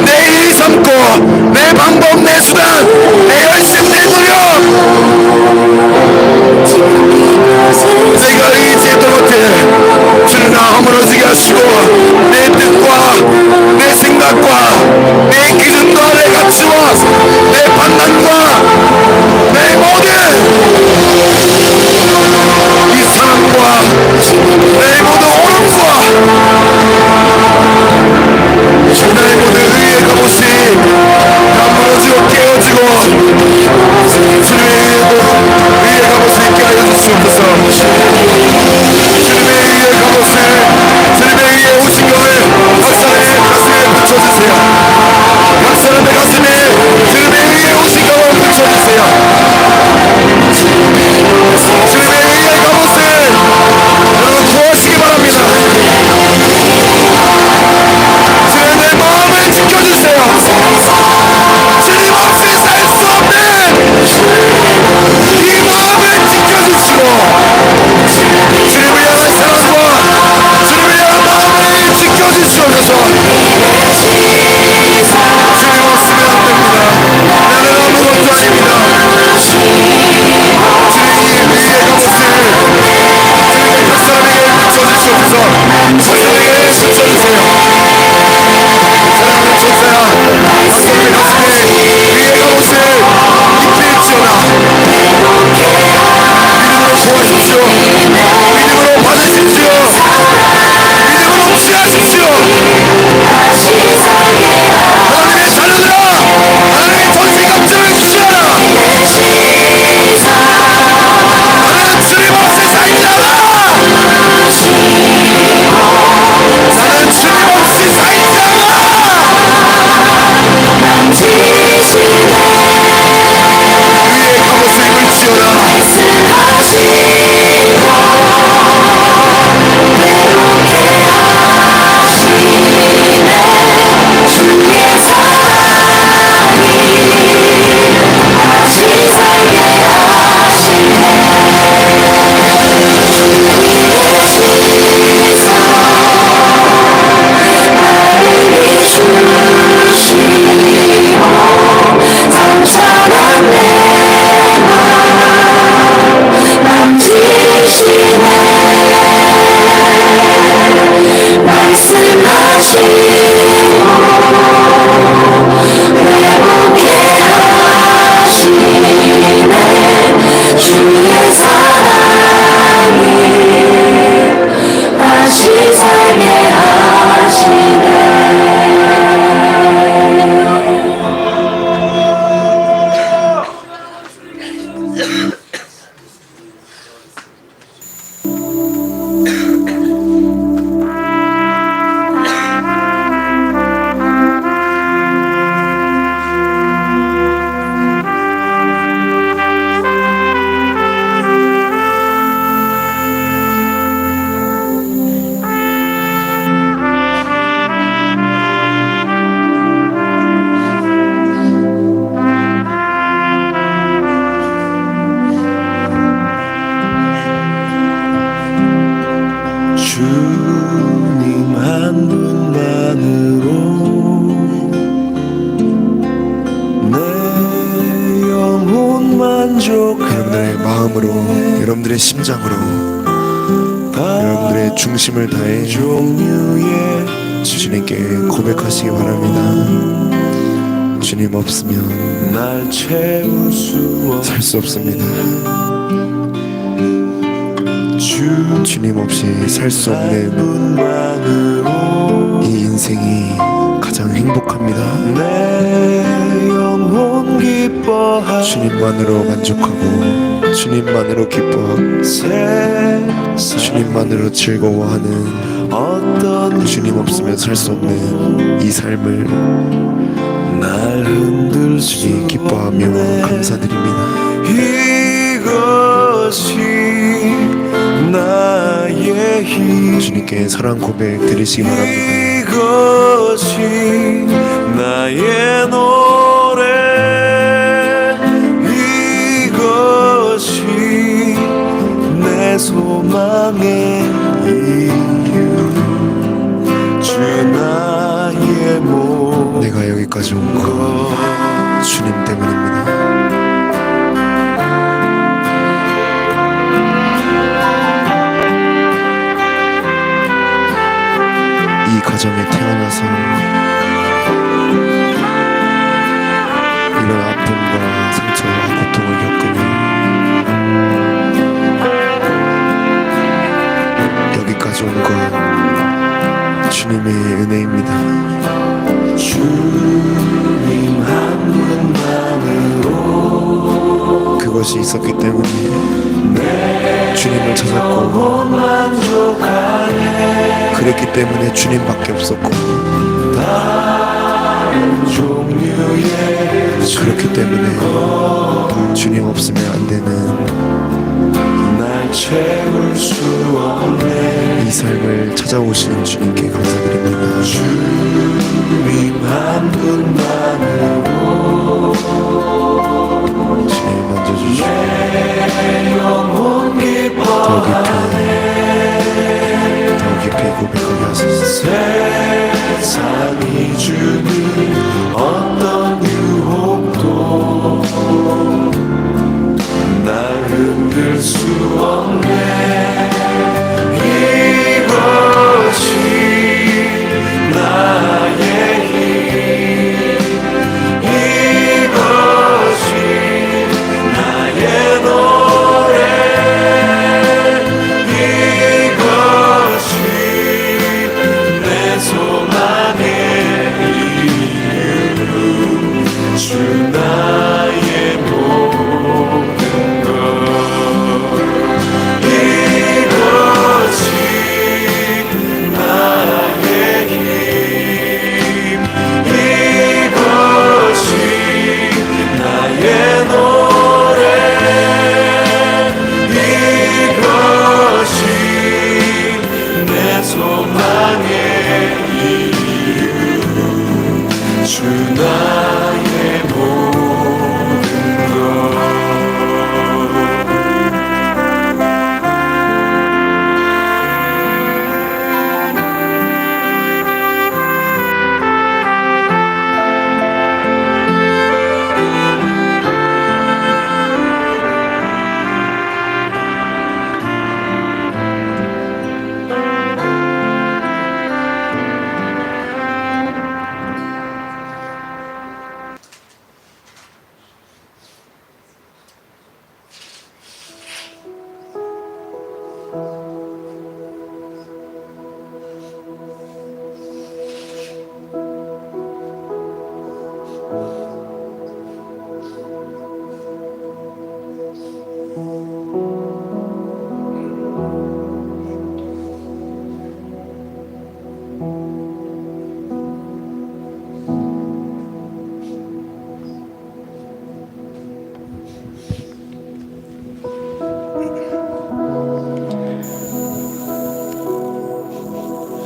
내 일 삼고 내 방법 내 수단 내 열심 내 노력 내가 의지했던 것들 주는 나 허물어지게 하시고 내 뜻과 내 생각과 내 기준과 내 가치와 내 판단과 내 모든 이 사랑과 내 모든 오름과 나의 모든 의의 갑옷이 다 무너지고 깨어지고 주님의 의의 갑옷을 입게 하여 주시옵소서. 주님의 의의 갑옷을 주님의 의의 오신경을 각 사람의 가슴에 붙여주세요. 각 사람의 가슴에 주님의 의의 오신경을 붙여주세요. 주님의 의의 갑옷을 여러분 구하시기 바랍니다. 주님 내 마음을 지켜주세요. 주님 없이 살 수 없는 이 마음을 지켜주시고 주님을 향한 사랑과 주님을 향한 마음을 지켜주시옵소서. 주님 없으면 안 됩니다. 나는 아무것도 아닙니다. 주님 위에 갑옷을 주님의 각 사람에게 붙여주시옵소서. 각 사람에게 붙여주세요. 사랑하는 천사야 각 사람의 가슴에 위에 갑옷을 입힐지어다. 믿음으로 구하십시오. 믿음으로 받으십시오. 믿음으로 취하십시오. 하나님의 자녀들아 하나님의 전신 감정을 취하라. 나는 주님 없이 살지 않아. 나는 주님 없이 살지 않아. 위에 갑옷을 입을지어다. 주님 한 분만으로 내 영혼 만족하네. 여러분들의 마음으로 여러분들의 심장으로 여러분들의 중심을 다해 종류의 주님께 고백하시기 바랍니다. 주님 없으면 날 채울 수 살 수 없습니다. 주님 없이 살 수 없는 분만으로 이 인생이 가장 행복합니다. 내 영혼 기뻐하네. 주님만으로 만족하고 주님만으로 기뻐하고 주님만으로 즐거워하는 어떤 주님 없으면 살 수 없는 이 삶을 날 흔들 수 주님 기뻐하며 감사드립니다. 이것이 나의 힘. 주님께 사랑 고백 드리시기 바랍니다. 이것이 나의 노래. 이것이 내 소망의 이유. 주 나의 여기까지 온 거 주님 때문입니다. 이 가정에 태어나서 이런 아픔과 상처와 고통을 겪으며 여기까지 온 건 주님의 은혜입니다. 주님 한 분만으로 그것이 있었기 때문에 주님을 찾았고, 만족하네. 그랬기 때문에 주님밖에 없었고, 종류의 그렇기 때문에 주님 없으면 안 되는 날 채울 수 없네. 이 삶을 찾아오시는 주님께 감사드립니다. 주님 한 분만으로 주님 만져주시고 내 영혼 더 기뻐하네. 깊이 고백하게 하소서. 세상이 주는 어떤 유혹도 날 흔들 수 없네. 이것이 나의 힘, 이것이 나의 노래, 이것이 내 소망의 이유, 주 나의 모든 것. 이것이 나의 힘, 이것이 나의 노래, 이것이 내 소망의 이유, 주 나의 모든 것.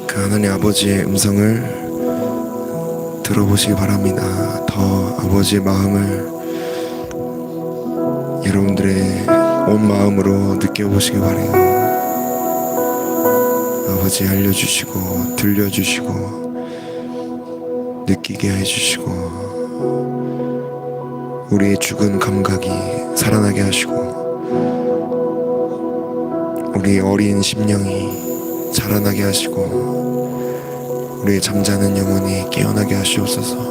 그 하나님 아버지의 음성을 들어보시기 바랍니다. 더 아버지의 마음을 여러분들의 온 마음으로 느껴보시기 바래요. 아버지 알려주시고 들려주시고 느끼게 해주시고 우리의 죽은 감각이 살아나게 하시고 우리의 어린 심령이 자라나게 하시고 우리의 잠자는 영혼이 깨어나게 하시옵소서.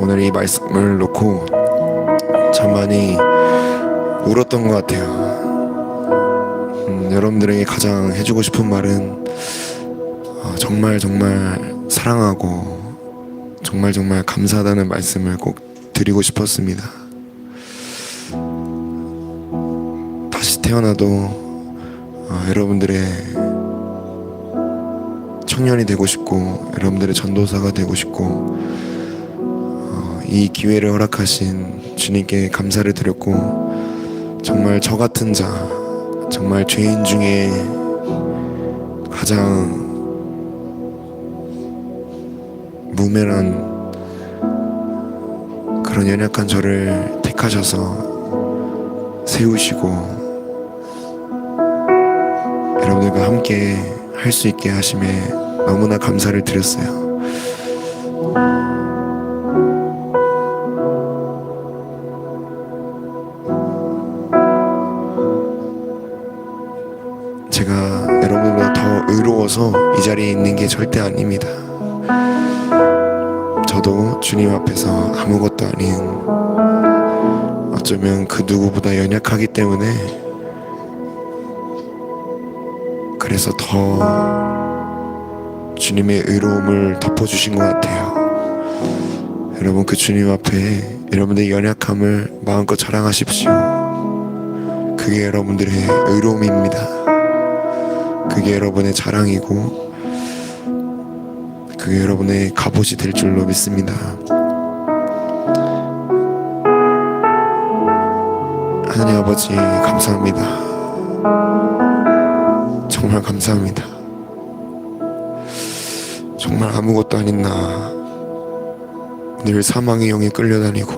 오늘 이 말씀을 놓고 참 많이 울었던 것 같아요. 여러분들에게 가장 해주고 싶은 말은 정말 사랑하고 정말 감사하다는 말씀을 꼭 드리고 싶었습니다. 다시 태어나도 여러분들의 청년이 되고 싶고 여러분들의 전도사가 되고 싶고 이 기회를 허락하신 주님께 감사를 드렸고 정말 저 같은 자 정말 죄인 중에 가장 무면한 그런 연약한 저를 택하셔서 세우시고 여러분들과 함께 할 수 있게 하심에 너무나 감사를 드렸어요. 제가 여러분보다 더 의로워서 이 자리에 있는 게 절대 아닙니다. 저도 주님 앞에서 아무것도 아닌 어쩌면 그 누구보다 연약하기 때문에 그래서 더 주님의 의로움을 덮어주신 것 같아요. 여러분 그 주님 앞에 여러분들의 연약함을 마음껏 자랑하십시오. 그게 여러분들의 의로움입니다. 그게 여러분의 자랑이고 그게 여러분의 갑옷이 될 줄로 믿습니다. 하나님 아버지 감사합니다. 정말 감사합니다. 정말 아무것도 아닌 나 늘 사망의 영에 끌려다니고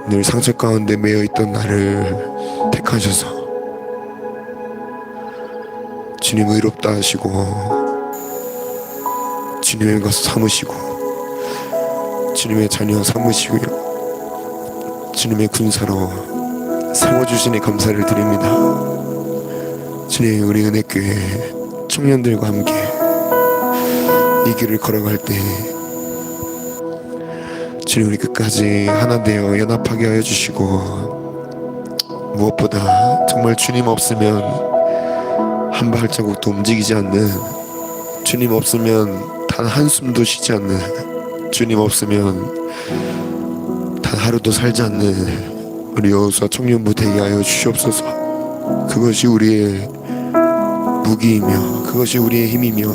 늘 상처 가운데 매여있던 나를 택하셔서 주님 의롭다 하시고 주님의 것 삼으시고 주님의 자녀 삼으시고요 주님의 군사로 세워주시니 감사를 드립니다. 주님 우리 은혜교회 청년들과 함께 이 길을 걸어갈 때 주님 우리 끝까지 하나 되어 연합하게 하여 주시고 무엇보다 정말 주님 없으면 한 발자국도 움직이지 않는 주님 없으면 단 한숨도 쉬지 않는 주님 없으면 단 하루도 살지 않는 우리 여호수아 청년부 되게 하여 주시옵소서. 그것이 우리의 무기이며 그것이 우리의 힘이며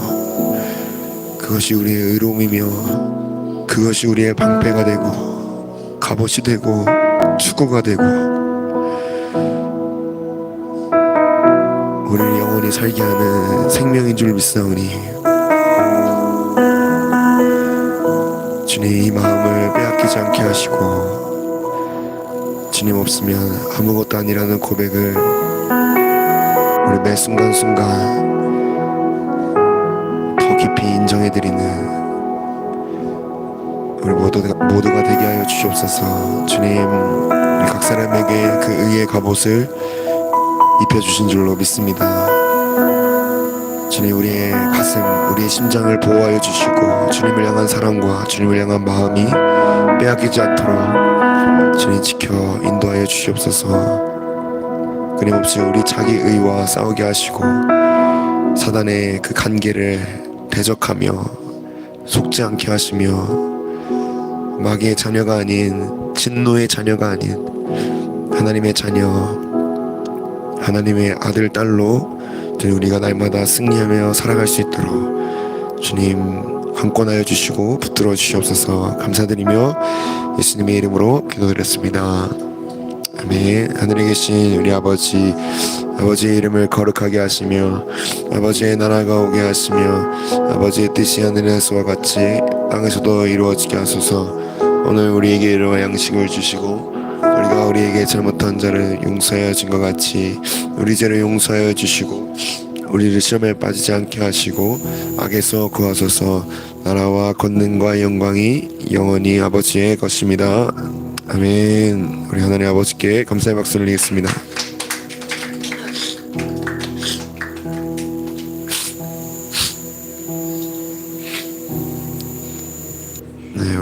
그것이 우리의 의로움이며 그것이 우리의 방패가 되고 갑옷이 되고 추구가 되고 우리를 영원히 살게 하는 생명인 줄 믿사오니 주님 이 마음을 빼앗기지 않게 하시고 주님 없으면 아무것도 아니라는 고백을 우리 매 순간순간 더 깊이 인정해드리는 우리 모두가 되게 하여 주시옵소서. 주님 우리 각 사람에게 그 의의 갑옷을 입혀주신 줄로 믿습니다. 주님 우리의 가슴 우리의 심장을 보호하여 주시고 주님을 향한 사랑과 주님을 향한 마음이 빼앗기지 않도록 주님 지켜 인도하여 주시옵소서. 끊임없이 우리 자기 의와 싸우게 하시고 사단의 그 간계를 대적하며 속지 않게 하시며 마귀의 자녀가 아닌 진노의 자녀가 아닌 하나님의 자녀 하나님의 아들 딸로 주님 우리가 날마다 승리하며 살아갈 수 있도록 주님 강권하여 주시고 붙들어 주시옵소서. 감사드리며 예수님의 이름으로 기도드렸습니다. 아멘. 하늘에 계신 우리 아버지 아버지의 이름을 거룩하게 하시며 아버지의 나라가 오게 하시며 아버지의 뜻이 하늘에서와 같이 땅에서도 이루어지게 하소서. 오늘 우리에게 이르와 양식을 주시고 우리가 우리에게 잘못한 자를 용서하여 준 것 같이 우리 죄를 용서하여 주시고 우리를 시험에 빠지지 않게 하시고 악에서 구하소서. 나라와 권능과 영광이 영원히 아버지의 것입니다. 아멘. 우리 하나님 아버지께 감사의 박수 올리겠습니다.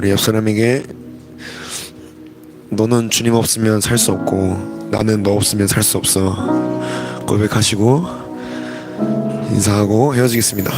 우리 옆 사람에게 너는 주님 없으면 살 수 없고 나는 너 없으면 살 수 없어 고백하시고 인사하고 헤어지겠습니다.